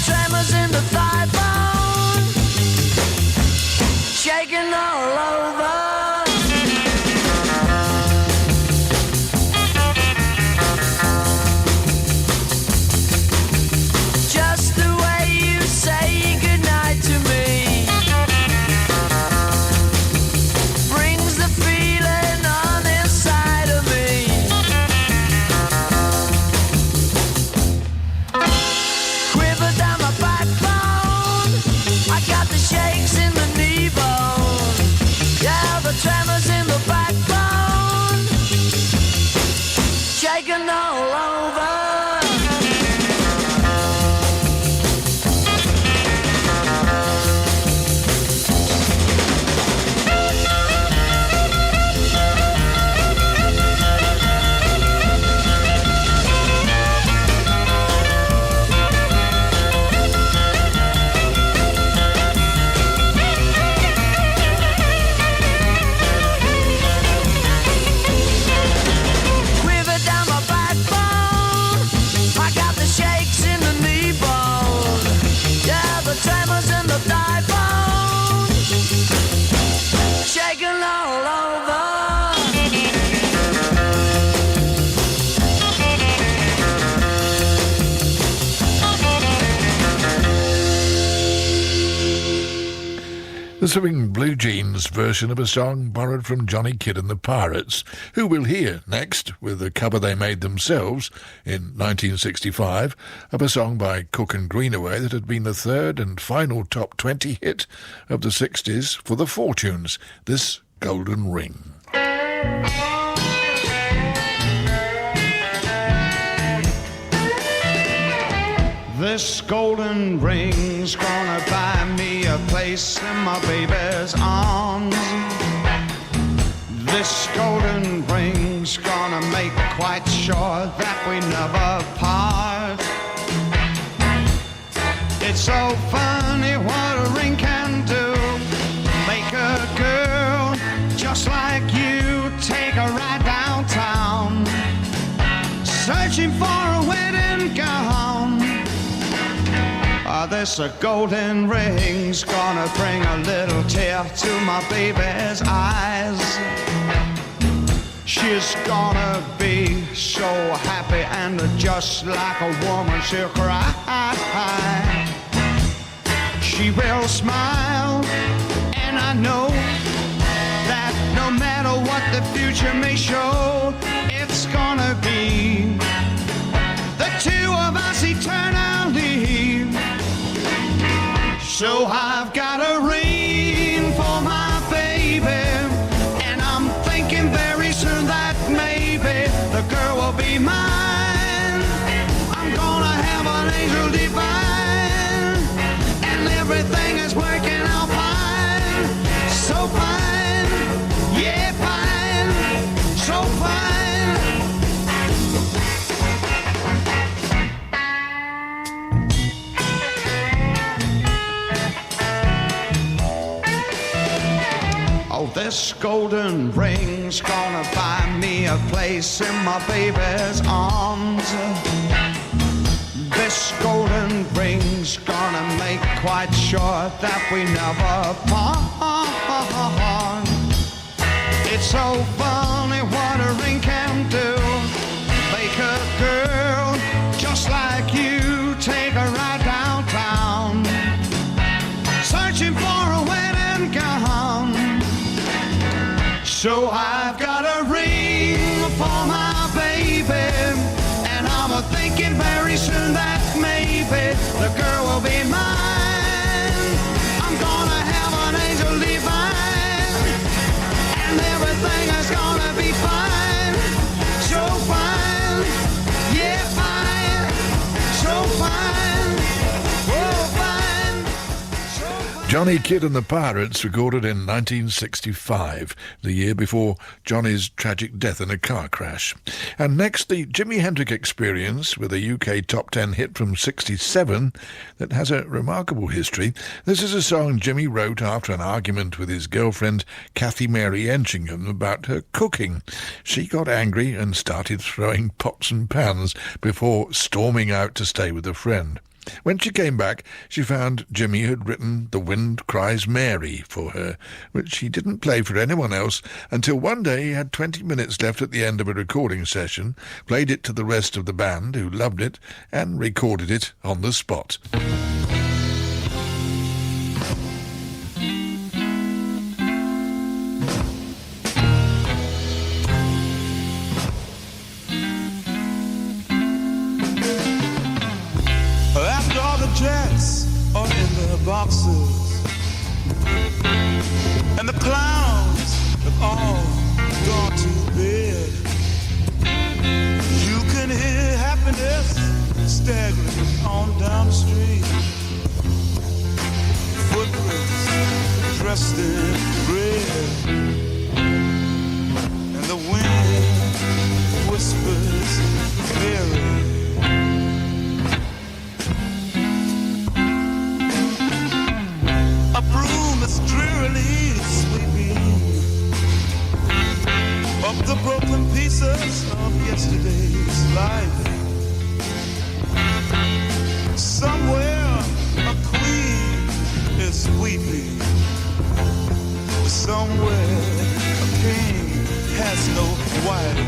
Tremors in the thigh bone, shaking all over. Just the way you say goodnight to me brings the feeling on inside of me. Quiver down my backbone, I got the shakes in the knee bone. Yeah, the tremors in the backbone, shaking all over. The Swing Blue Jeans version of a song borrowed from Johnny Kidd and the Pirates, who we'll hear next with a cover they made themselves in 1965 of a song by Cook and Greenaway that had been the third and final top 20 hit of the 60s for the Fortunes, This Golden Ring. This golden ring's gonna buy me a place in my baby's arms. This golden ring's gonna make quite sure that we never part. It's so funny what a ring can do. Make a girl just like you take a ride downtown, searching for a wedding gown. This golden ring's gonna bring a little tear to my baby's eyes. She's gonna be so happy and just like a woman she'll cry. She will smile, and I know that no matter what the future may show, it's gonna be the two of us eternally. So I've got a ring for my baby, and I'm thinking very soon that maybe the girl will be mine. I'm gonna have an angel divine, and everything is working out fine. So fine, yeah, fine, so fine. This golden ring's gonna buy me a place in my baby's arms. This golden ring's gonna make quite sure that we never part. It's so funny what a ring can do. Make a girl just like you take a ride downtown, searching for a wedding gown. So I've got a ring for my baby, and I'm thinking very soon that maybe the girl will be mine. I'm gonna have an angel divine, and everything is gonna be fine. So fine, yeah, fine, so fine, oh, fine, so fine. Johnny Kidd and the Pirates recorded in 1965, the year before Johnny's tragic death in a car crash. And next, the Jimi Hendrix Experience with a UK top 10 hit from 67 that has a remarkable history. This is a song Jimmy wrote after an argument with his girlfriend Kathy Mary Etchingham about her cooking. She got angry and started throwing pots and pans before storming out to stay with a friend. When she came back, she found Jimmy had written The Wind Cries Mary for her, which he didn't play for anyone else until one day he had 20 minutes left at the end of a recording session, played it to the rest of the band, who loved it, and recorded it on the spot. After all the jacks are in their boxes, and the clowns have all gone to bed, you can hear happiness staggering on down the street. Footprints dressed in red, and the wind whispers Mary. A broom is drearily sweeping up the broken pieces of yesterday's life. Somewhere a queen is weeping. Somewhere a king has no wife,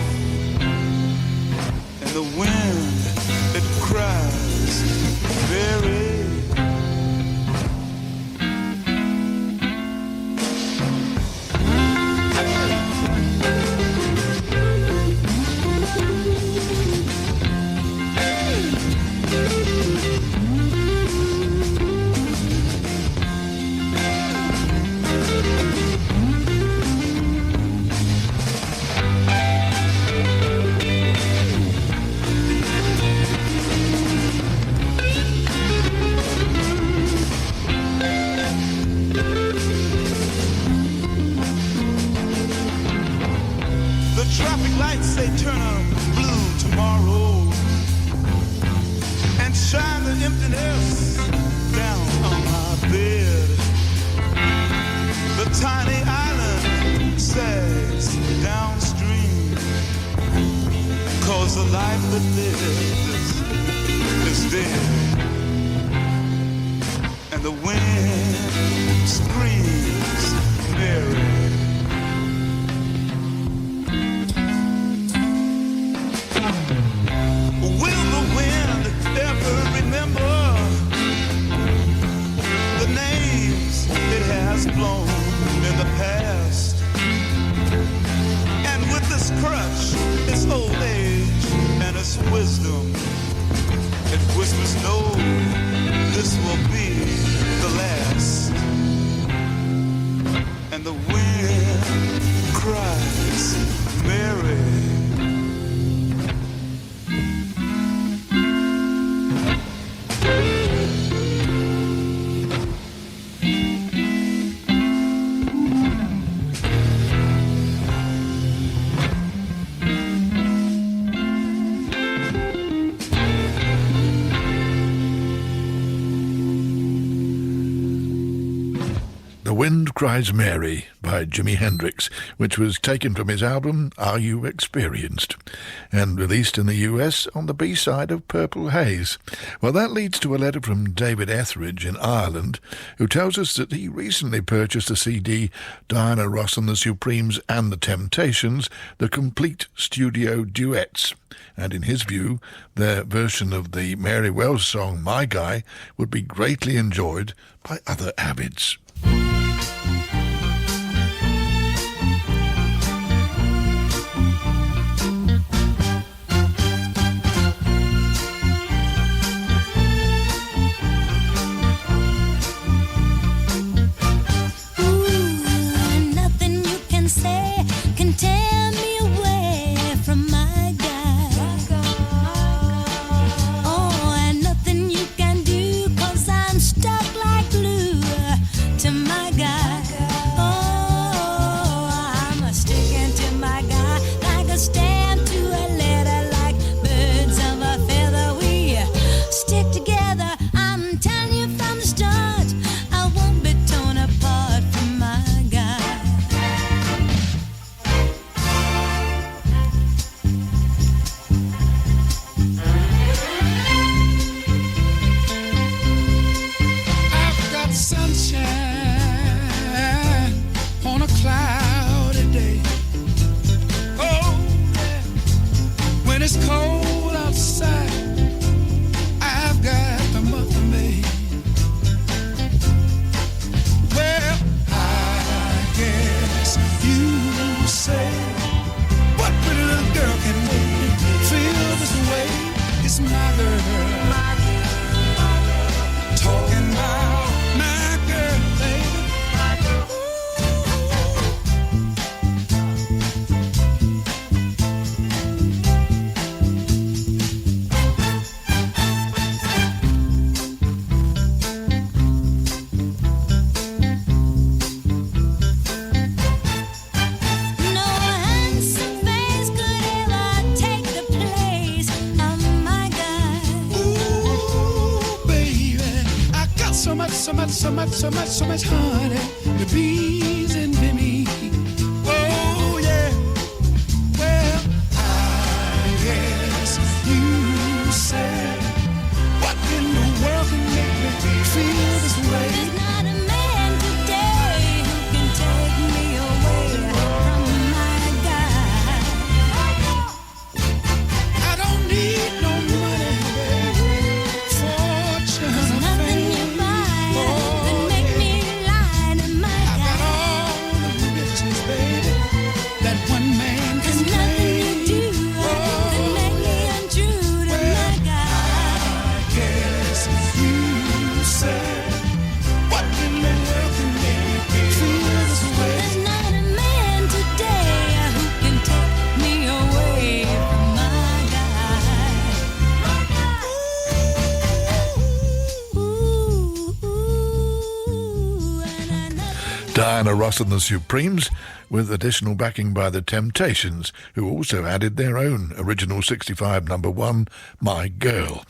and the wind it cries very. Traffic lights, they turn on blue tomorrow and shine the emptiness down on my bed. The tiny island sags downstream, 'cause the life that lives is dead. And the wind screams Mary. Will the wind ever remember the names it has blown in the past? And with this crutch, its old age and its wisdom, it whispers, no, this will be the last. And the wind cries, Mary. The Wind Cries Mary by Jimi Hendrix, which was taken from his album Are You Experienced, and released in the US on the B-side of Purple Haze. Well, that leads to a letter from David Etheridge in Ireland, who tells us that he recently purchased the CD Diana Ross and the Supremes and the Temptations, the complete studio duets. And in his view, their version of the Mary Wells song My Guy would be greatly enjoyed by other avids. Nothing you can say can tear me away from my guy. Oh, and nothing you can do, 'cause I'm stuck like glue to my guy. Oh, I'm sticking to my guy like a stamp to a letter, like birds of a feather. We stick together, I'm telling you from the start. I won't be torn apart from my guy. I've got sunshine on a cloudy day. Oh, yeah. When it's cold outside, I've got the mother maid. Well, I guess you say, what pretty little girl can make me feel this way? It's my girl. Talking about my girl, baby. No handsome face could ever take the place of my guy. Ooh, baby, I got so much honey, the bees and me. Oh, yeah. Well, I guess you said, what in the world can make me feel this way? There's not a man today who can take me away from my guy. Diana Ross and the Supremes, with additional backing by the Temptations, who also added their own original 65 number one, My Girl.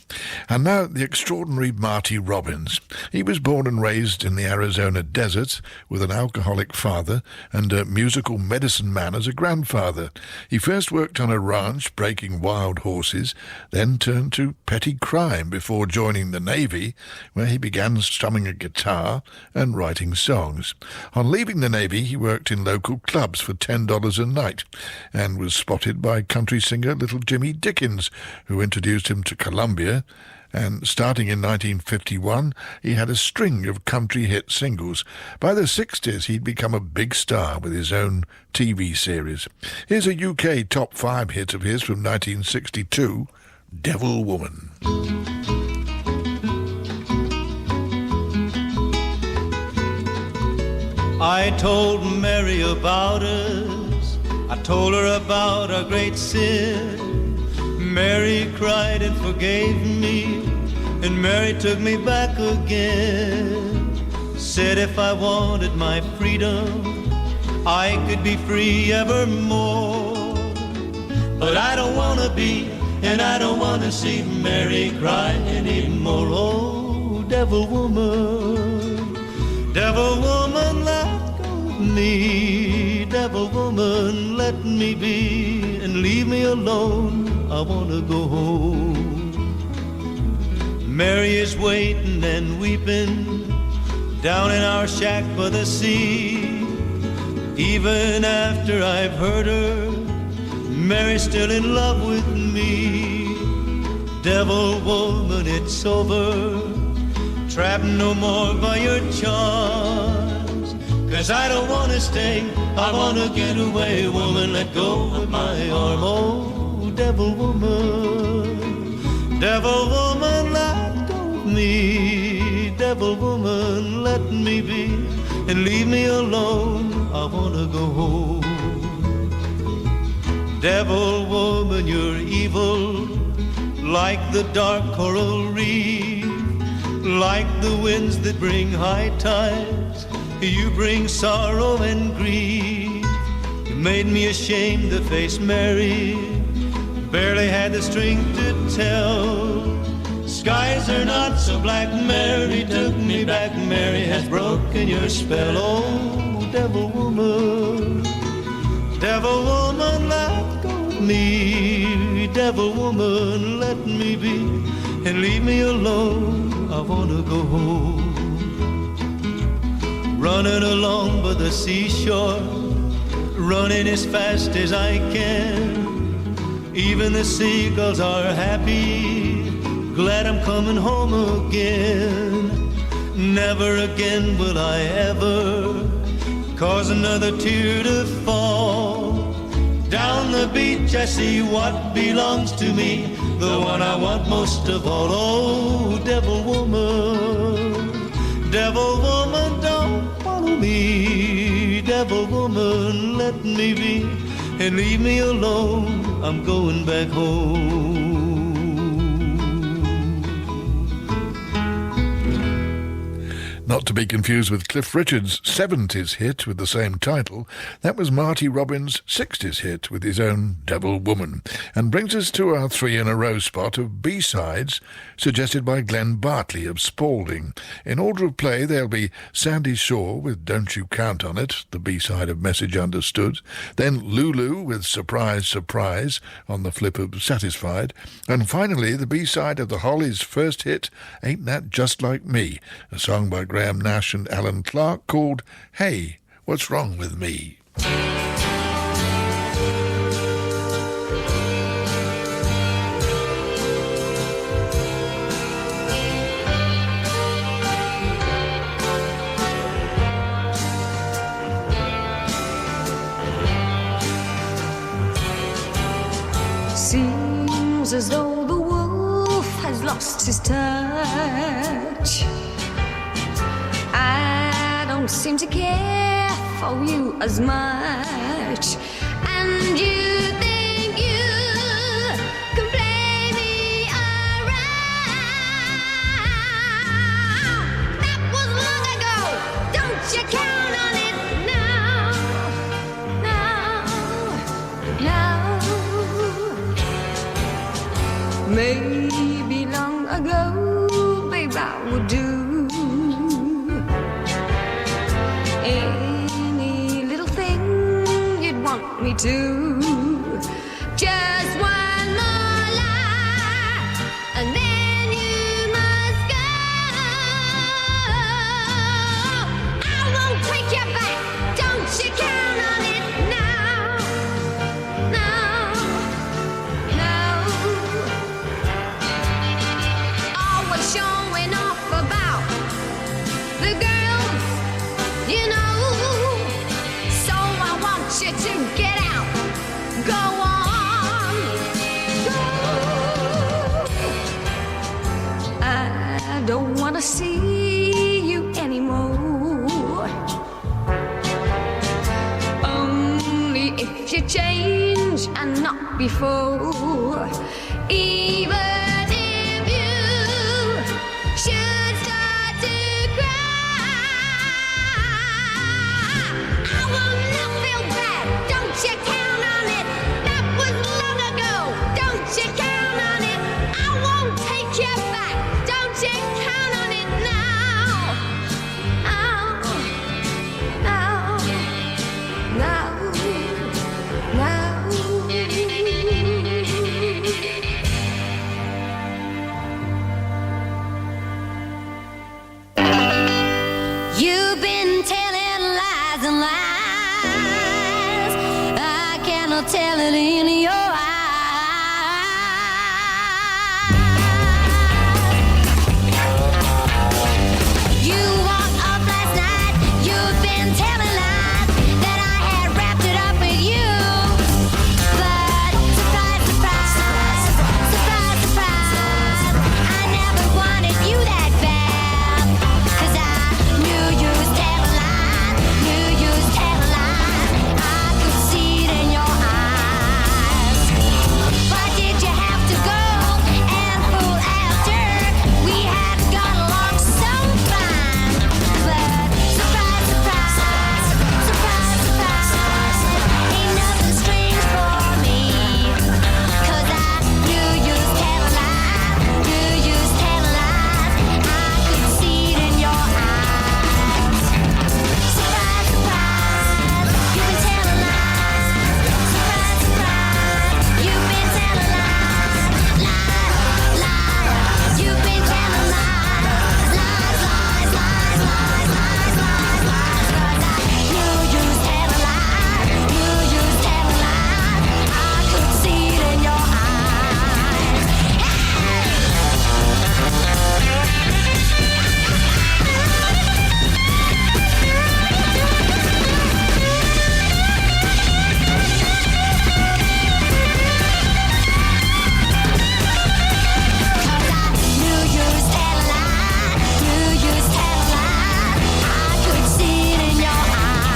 And now the extraordinary Marty Robbins. He was born and raised in the Arizona desert with an alcoholic father and a musical medicine man as a grandfather. He first worked on a ranch breaking wild horses, then turned to petty crime before joining the Navy, where he began strumming a guitar and writing songs. On leaving the Navy, he worked in local clubs for $10 a night and was spotted by country singer Little Jimmy Dickens, who introduced him to Columbia. And starting in 1951, he had a string of country hit singles. By the 60s, he'd become a big star with his own TV series. Here's a UK top 5 hit of his from 1962, Devil Woman. I told Mary about us. I told her about our great sin. Mary cried and forgave me, and Mary took me back again. Said if I wanted my freedom, I could be free evermore. But I don't want to be, and I don't want to see Mary cry anymore. Oh, devil woman, let go of me. Devil woman, let me be, and leave me alone. I want to go home. Mary is waiting and weeping down in our shack by the sea. Even after I've hurt her, Mary's still in love with me. Devil woman, it's over. Trapped no more by your charms. 'Cause I don't want to stay, I want to get away. Woman, let go of my arm. Oh, devil woman, let go of me. Devil woman, let me be, and leave me alone. I want to go home. Devil woman, you're evil, like the dark coral reef, like the winds that bring high tides. You bring sorrow and grief. You made me ashamed to face Mary, barely had the strength to tell. Skies are not so black, Mary took me back. Mary has broken your spell. Oh, devil woman, let go of me. Devil woman, let me be, and leave me alone. I want to go home. Running along by the seashore, running as fast as I can. Even the seagulls are happy, glad I'm coming home again. Never again will I ever cause another tear to fall. Down the beach I see what belongs to me, the one I want most of all. Oh, devil woman, don't follow me. Devil woman, let me be, and leave me alone. I'm going back home. Not to be confused with Cliff Richard's 70s hit with the same title. That was Marty Robbins' 60s hit with his own Devil Woman. And brings us to our 3 in a row spot of B-sides suggested by Glenn Bartley of Spalding. In order of play, there'll be Sandy Shaw with Don't You Count on It, the B-side of Message Understood. Then Lulu with Surprise, Surprise on the flip of Satisfied. And finally, the B-side of the Hollies' first hit, Ain't That Just Like Me, a song by Graham Nash and Alan Clark called Hey, What's Wrong With Me? Seems as though the wolf has lost his touch. I don't seem to care for you as much, and you think you can play me around. That was long ago, don't you count on it Maybe long ago, babe, I would do any little thing you'd want me to. Just one more lie, and then you must go. I won't take you back, don't you count on it now. No, no. Always showing off about the girls, you know. So I want you to get out, go on, go. I don't want to see you anymore. Only if you change and not before. Even if you should start to cry, I will not feel bad, don't you count on it. That was long ago, don't you count on it. I won't take you back, don't you count on it now. You've been telling lies and lies. I cannot tell it in your eyes. You walked off last night. You've been telling lies that I had wrapped it up with you. But surprise, surprise, surprise, surprise, I never wanted you that bad. 'Cause I knew you was telling lies, knew you was telling lies. I could see it in your eyes. Why did you have to go and fool after we had got along so fine? But surprise, surprise, surprise, surprise, ain't nothing strange for me. 'Cause I knew you was telling lies, knew you was telling lies. I could see it in your eyes. Surprise, surprise, you've been telling lies. Surprise, surprise, you've been telling lies. Lies, lies, you've been telling lies. Lies, lies, lies, lies, lies, lies, lies. 'Cause I knew you was telling lies, knew you was telling lies. I could see it in your eyes. Knew you was telling lies, knew you was telling lies. I could see it in your eyes.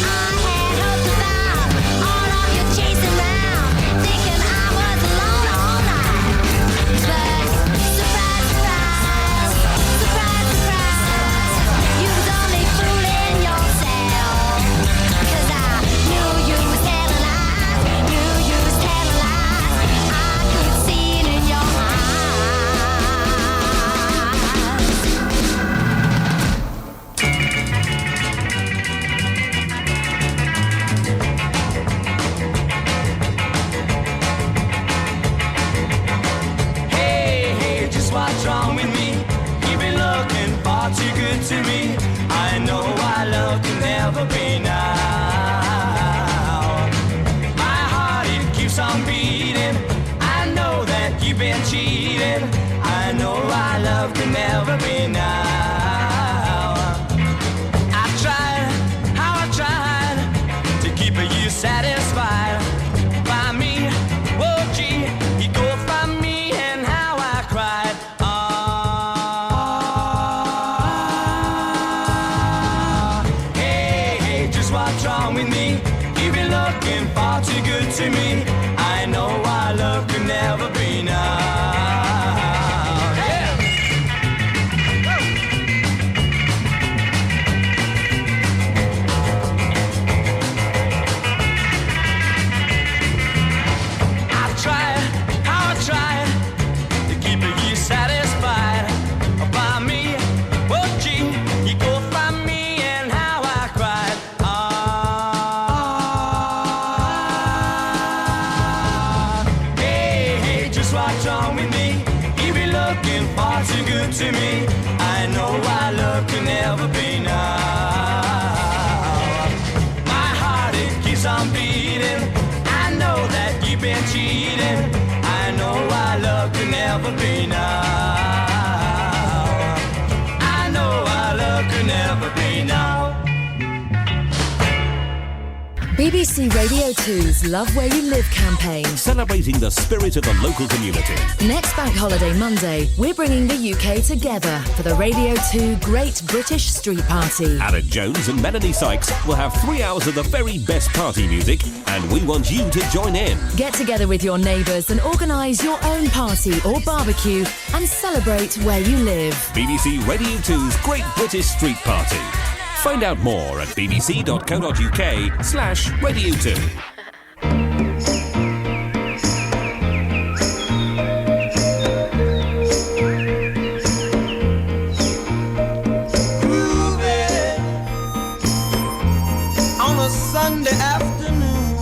I had hopes about all of you chasing round, thinking I was alone all night. But surprise, surprise, surprise, surprise, you was only fooling yourself. 'Cause I knew you was telling lies, knew you was telling lies. I could see it in your eyes. Hey, hey, just what's wrong with me? You've been looking far too good to me. I know our love can never be now. My heart, it keeps on beating. I know that you've been cheating. I know our love can never be now. I tried, how I tried to keep you satisfied by me. Oh, gee, you go from me and how I cried. Hey, hey, just what's wrong with me? You've been looking far too good to me. I know our love can never be now. Yeah. I tried, how just what's wrong with me. You be looking far too good to me. I know our love can never be now. My heart, it keeps on beating. I know that you've been cheating. I know our love can never be now. I know our love can never be now. BBC Radio 2's Love Where You Live campaign. Celebrating the spirit of the local community. Next Bank Holiday Monday, we're bringing the UK together for the Radio 2 Great British Street Party. Aaron Jones and Melanie Sykes will have 3 hours of the very best party music, and we want you to join in. Get together with your neighbours and organise your own party or barbecue and celebrate where you live. BBC Radio 2's Great British Street Party. Find out more at bbc.co.uk/Radio 2. On a Sunday afternoon,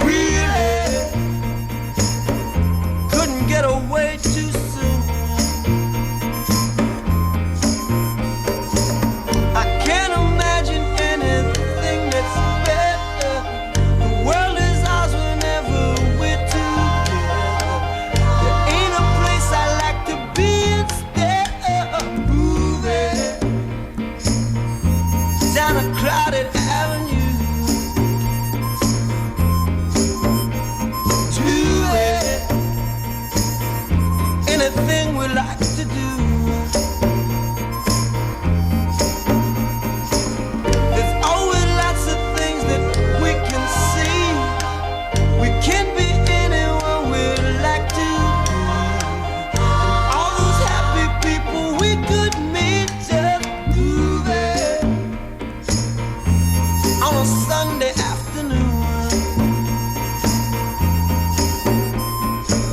really couldn't get away too soon. I can't imagine anything that's better. The world is ours whenever we're together. There ain't a place I like to be instead of moving down a crowded avenue to it. Anything we like to do. There's always lots of things that we can see. We can be anyone we like to be. And all those happy people we could meet just moving on a Sunday afternoon.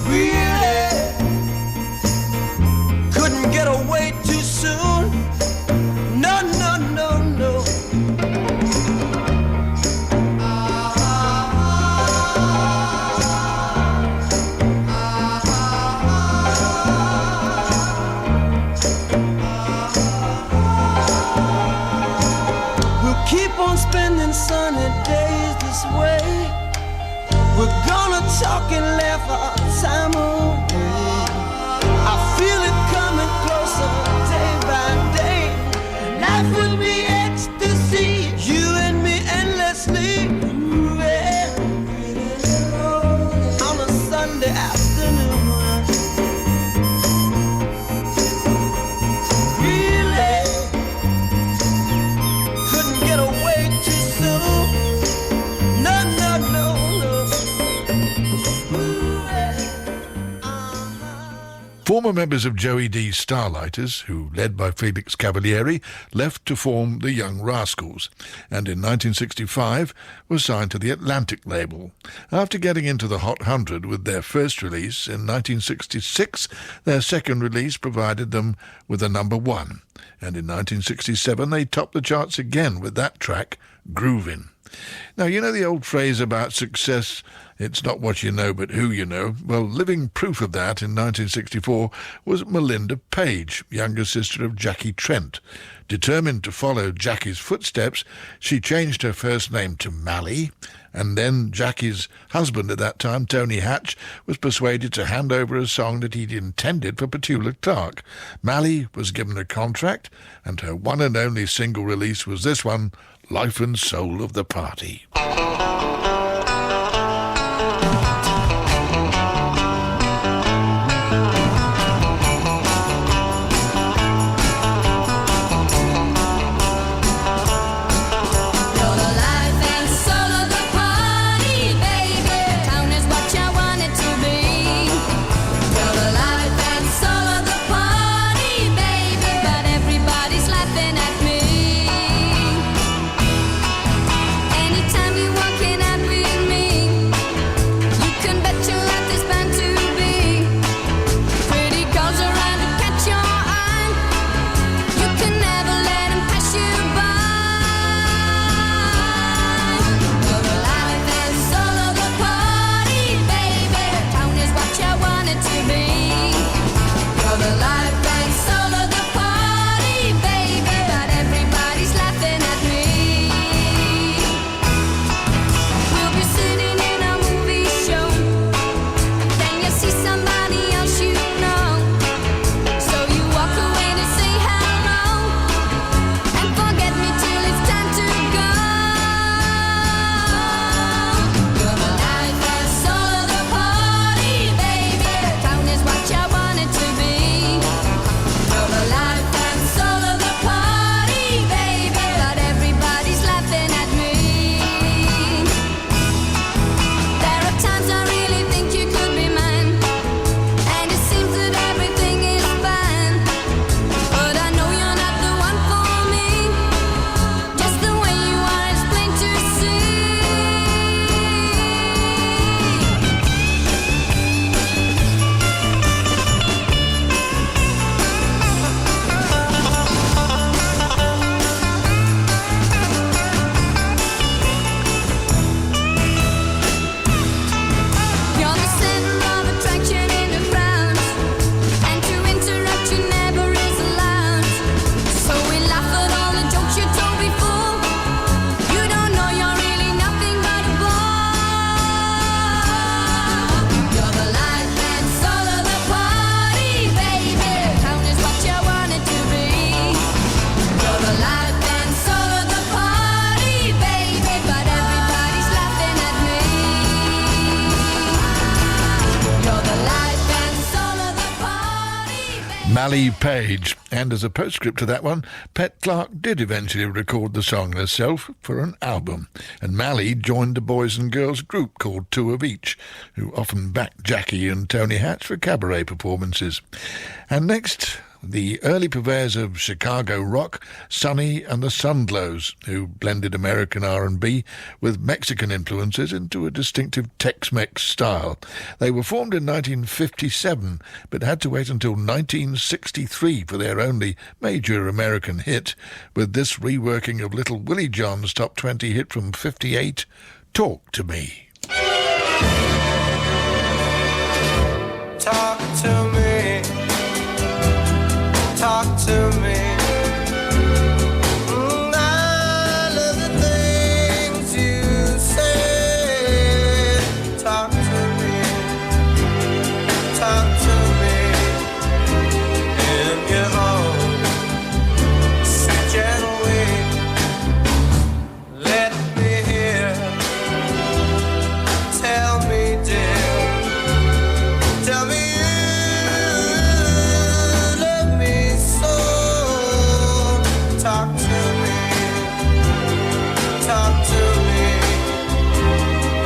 Really couldn't get away too soon. No, no, no, no. We'll keep on spending sunny days this way. We're gonna talk and laugh our time away. I feel it coming closer day by day. Life will be ecstasy, you and me endlessly moving on a Sunday afternoon. Really couldn't get away too soon. No, no, no, no. Former members of Joey D's Starlighters, who, led by Felix Cavalieri, left to form the Young Rascals, and in 1965 were signed to the Atlantic label. After getting into the Hot 100 with their first release in 1966, their second release provided them with a number 1, and in 1967 they topped the charts again with that track, Groovin'. Now, you know the old phrase about success, it's not what you know but who you know? Well, living proof of that in 1964 was Melinda Page, younger sister of Jackie Trent. Determined to follow Jackie's footsteps, she changed her first name to Mally, and then Jackie's husband at that time, Tony Hatch, was persuaded to hand over a song that he'd intended for Petula Clark. Mally was given a contract, and her one and only single release was this one, Life and Soul of the Party. Anytime Mally Page. And as a postscript to that one, Pet Clark did eventually record the song herself for an album. And Mally joined a boys and girls group called Two of Each, who often backed Jackie and Tony Hatch for cabaret performances. And next, the early purveyors of Chicago rock, Sonny and the Sundlows, who blended American R&B with Mexican influences into a distinctive Tex-Mex style. They were formed in 1957, but had to wait until 1963 for their only major American hit, with this reworking of Little Willie John's top 20 hit from '58, Talk to Me. Talk to me. Talk to me. I love the things you say. Talk to me. Talk to me. In your own sweet gentle way. Let me hear. Tell me, dear. Tell me. Talk to me, talk to me,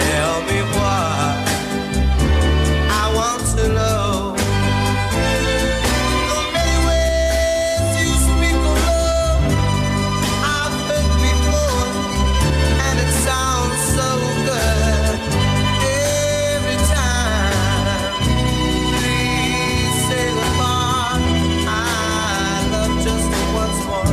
tell me what I want to know. The many ways you speak of love I've heard before, and it sounds so good every time. Please say the part I love just once more.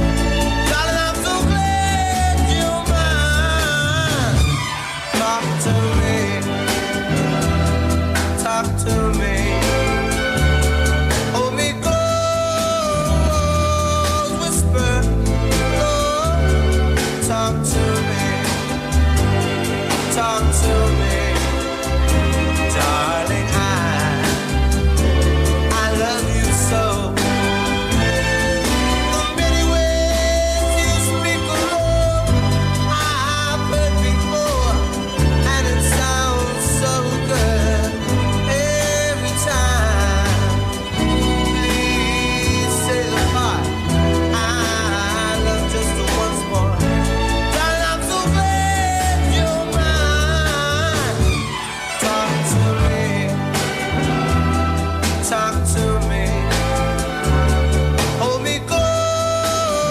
Talk to me, hold me close, whisper, Lord. Talk to me, darling. I love you so. The many ways you speak of love I've heard before, and it sounds so good. Please say the part I love just once more. Darling, I'm so glad you're mine. Talk to me, hold me close,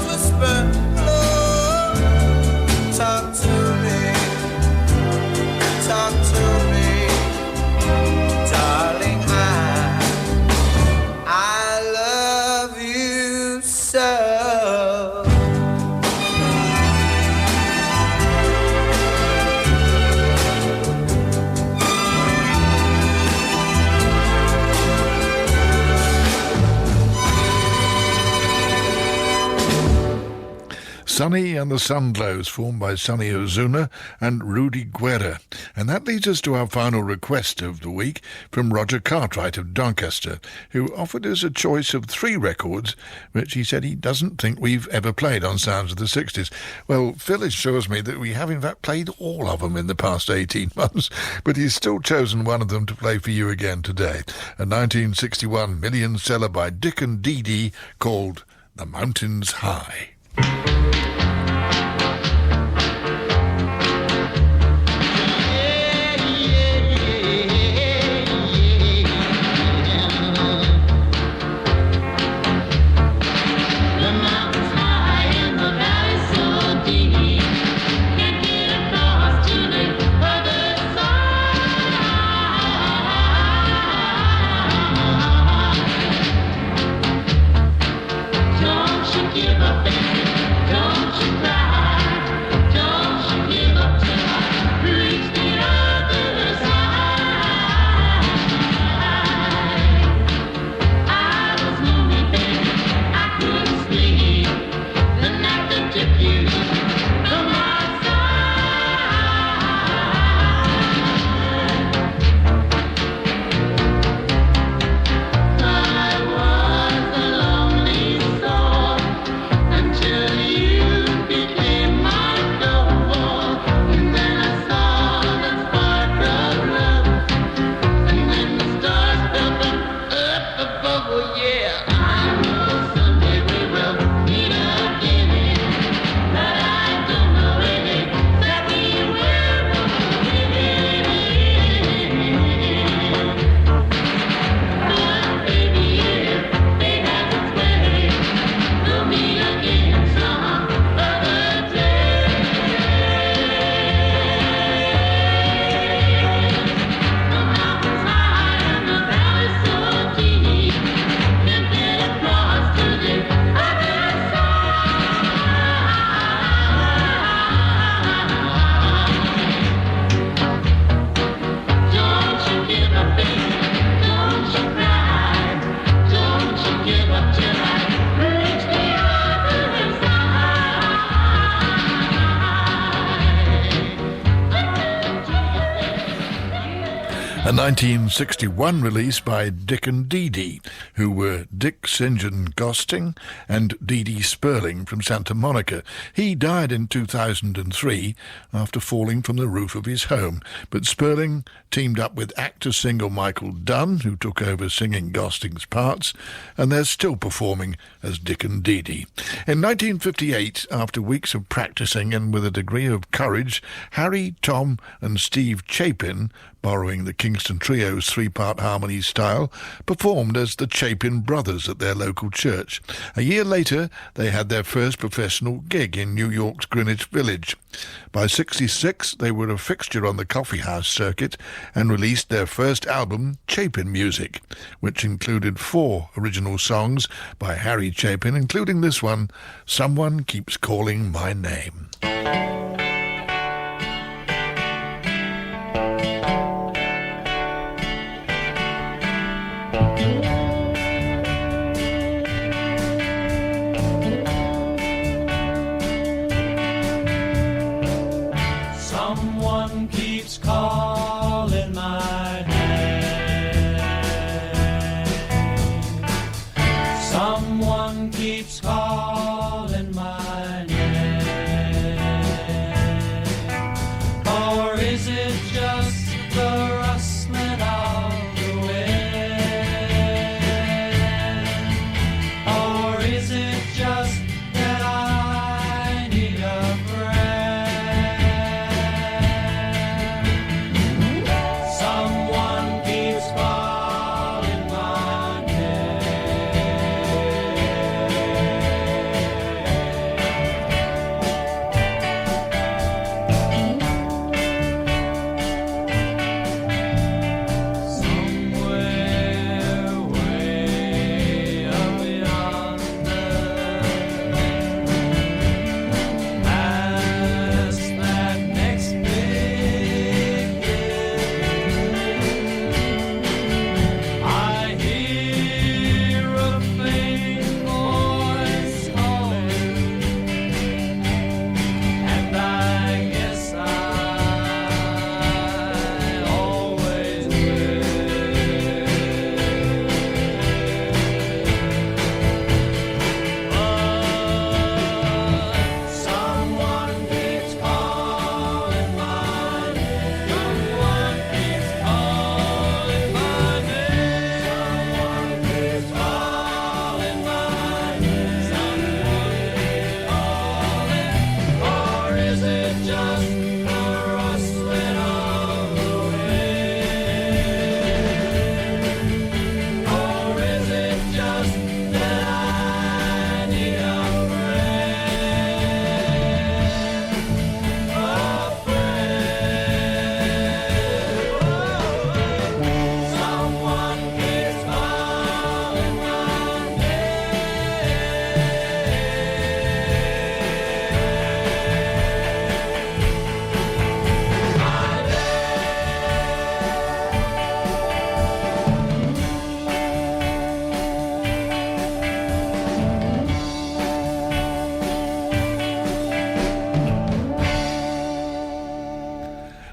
whisper, Lord. Talk to me, darling. I love you so. Sonny and the Sundlows, formed by Sonny Ozuna and Rudy Guerra. And that leads us to our final request of the week from Roger Cartwright of Doncaster, who offered us a choice of 3 records, which he said he doesn't think we've ever played on Sounds of the 60s. Well, Phil assures me that we have in fact played all of them in the past 18 months, but he's still chosen one of them to play for you again today. A 1961 million seller by Dick and Dee Dee called The Mountains High. Don't you give up, baby. A 1961 release by Dick and Dee Dee, who were Dick St. John Gosting and Dee Dee Sperling from Santa Monica. He died in 2003 after falling from the roof of his home, but Sperling teamed up with actor-singer Michael Dunn, who took over singing Gosting's parts, and they're still performing as Dick and Dee Dee. In 1958, after weeks of practicing and with a degree of courage, Harry, Tom and Steve Chapin, borrowing the Kingston Trio's three-part harmony style, performed as the Chapin Brothers at their local church. A year later, they had their first professional gig in New York's Greenwich Village. By '66, they were a fixture on the coffee house circuit and released their first album, Chapin Music, which included 4 original songs by Harry Chapin, including this one, Someone Keeps Calling My Name. Someone keeps calling my name. Someone keeps calling my name. Or is it just the rustling of the wind? Or is it just that I need a friend? Someone keeps calling my Somewhere way up yonder, past that next big hill, I hear a faint voice calling, and I guess I always will. Someone keeps calling my name. Someone keeps calling my name. Someone keeps calling my name. Someone keeps calling. Or is it just the rustling of the wind? Or is it just that I need a Someone keeps calling my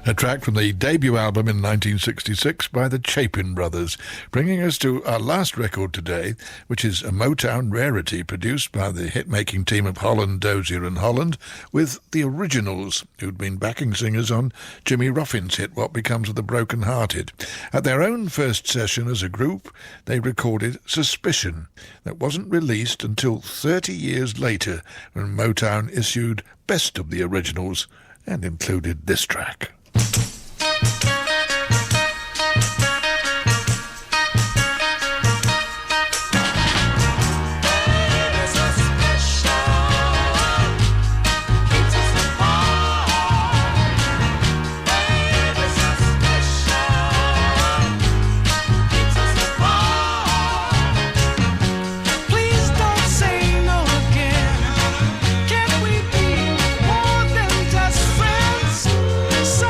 A track from the debut album in 1966 by the Chapin Brothers, bringing us to our last record today, which is a Motown rarity produced by the hit-making team of Holland, Dozier and Holland, with the Originals, who'd been backing singers on Jimmy Ruffin's hit What Becomes of the Broken Hearted. At their own first session as a group, they recorded Suspicion, that wasn't released until 30 years later, when Motown issued Best of the Originals and included this track. Please don't say no again. Can we be more than just friends? So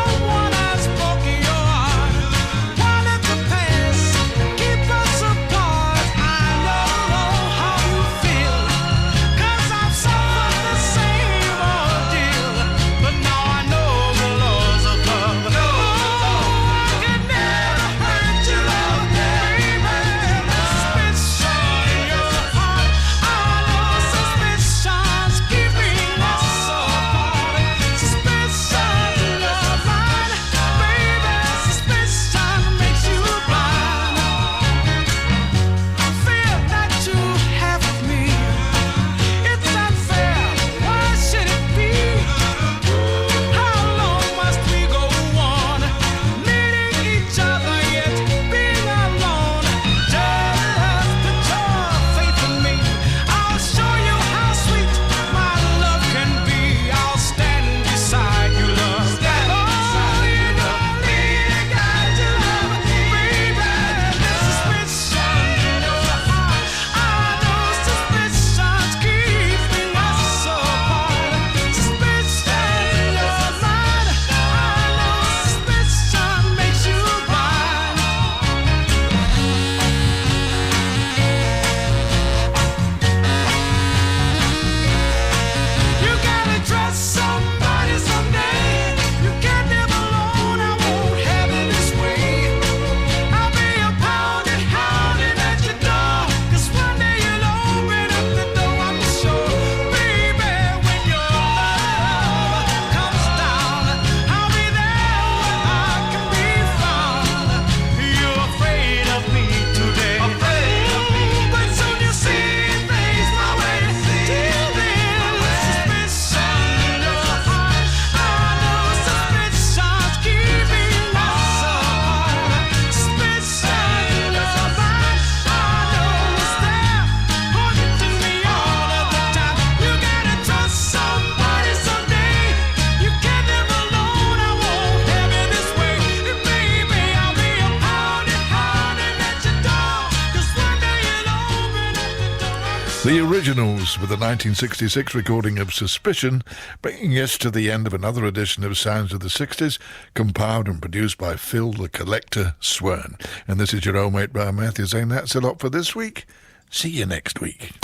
The Originals with the 1966 recording of Suspicion, bringing us to the end of another edition of Sounds of the 60s, compiled and produced by Phil the Collector Swern. And this is your old mate Brian Matthews saying that's a lot for this week. See you next week.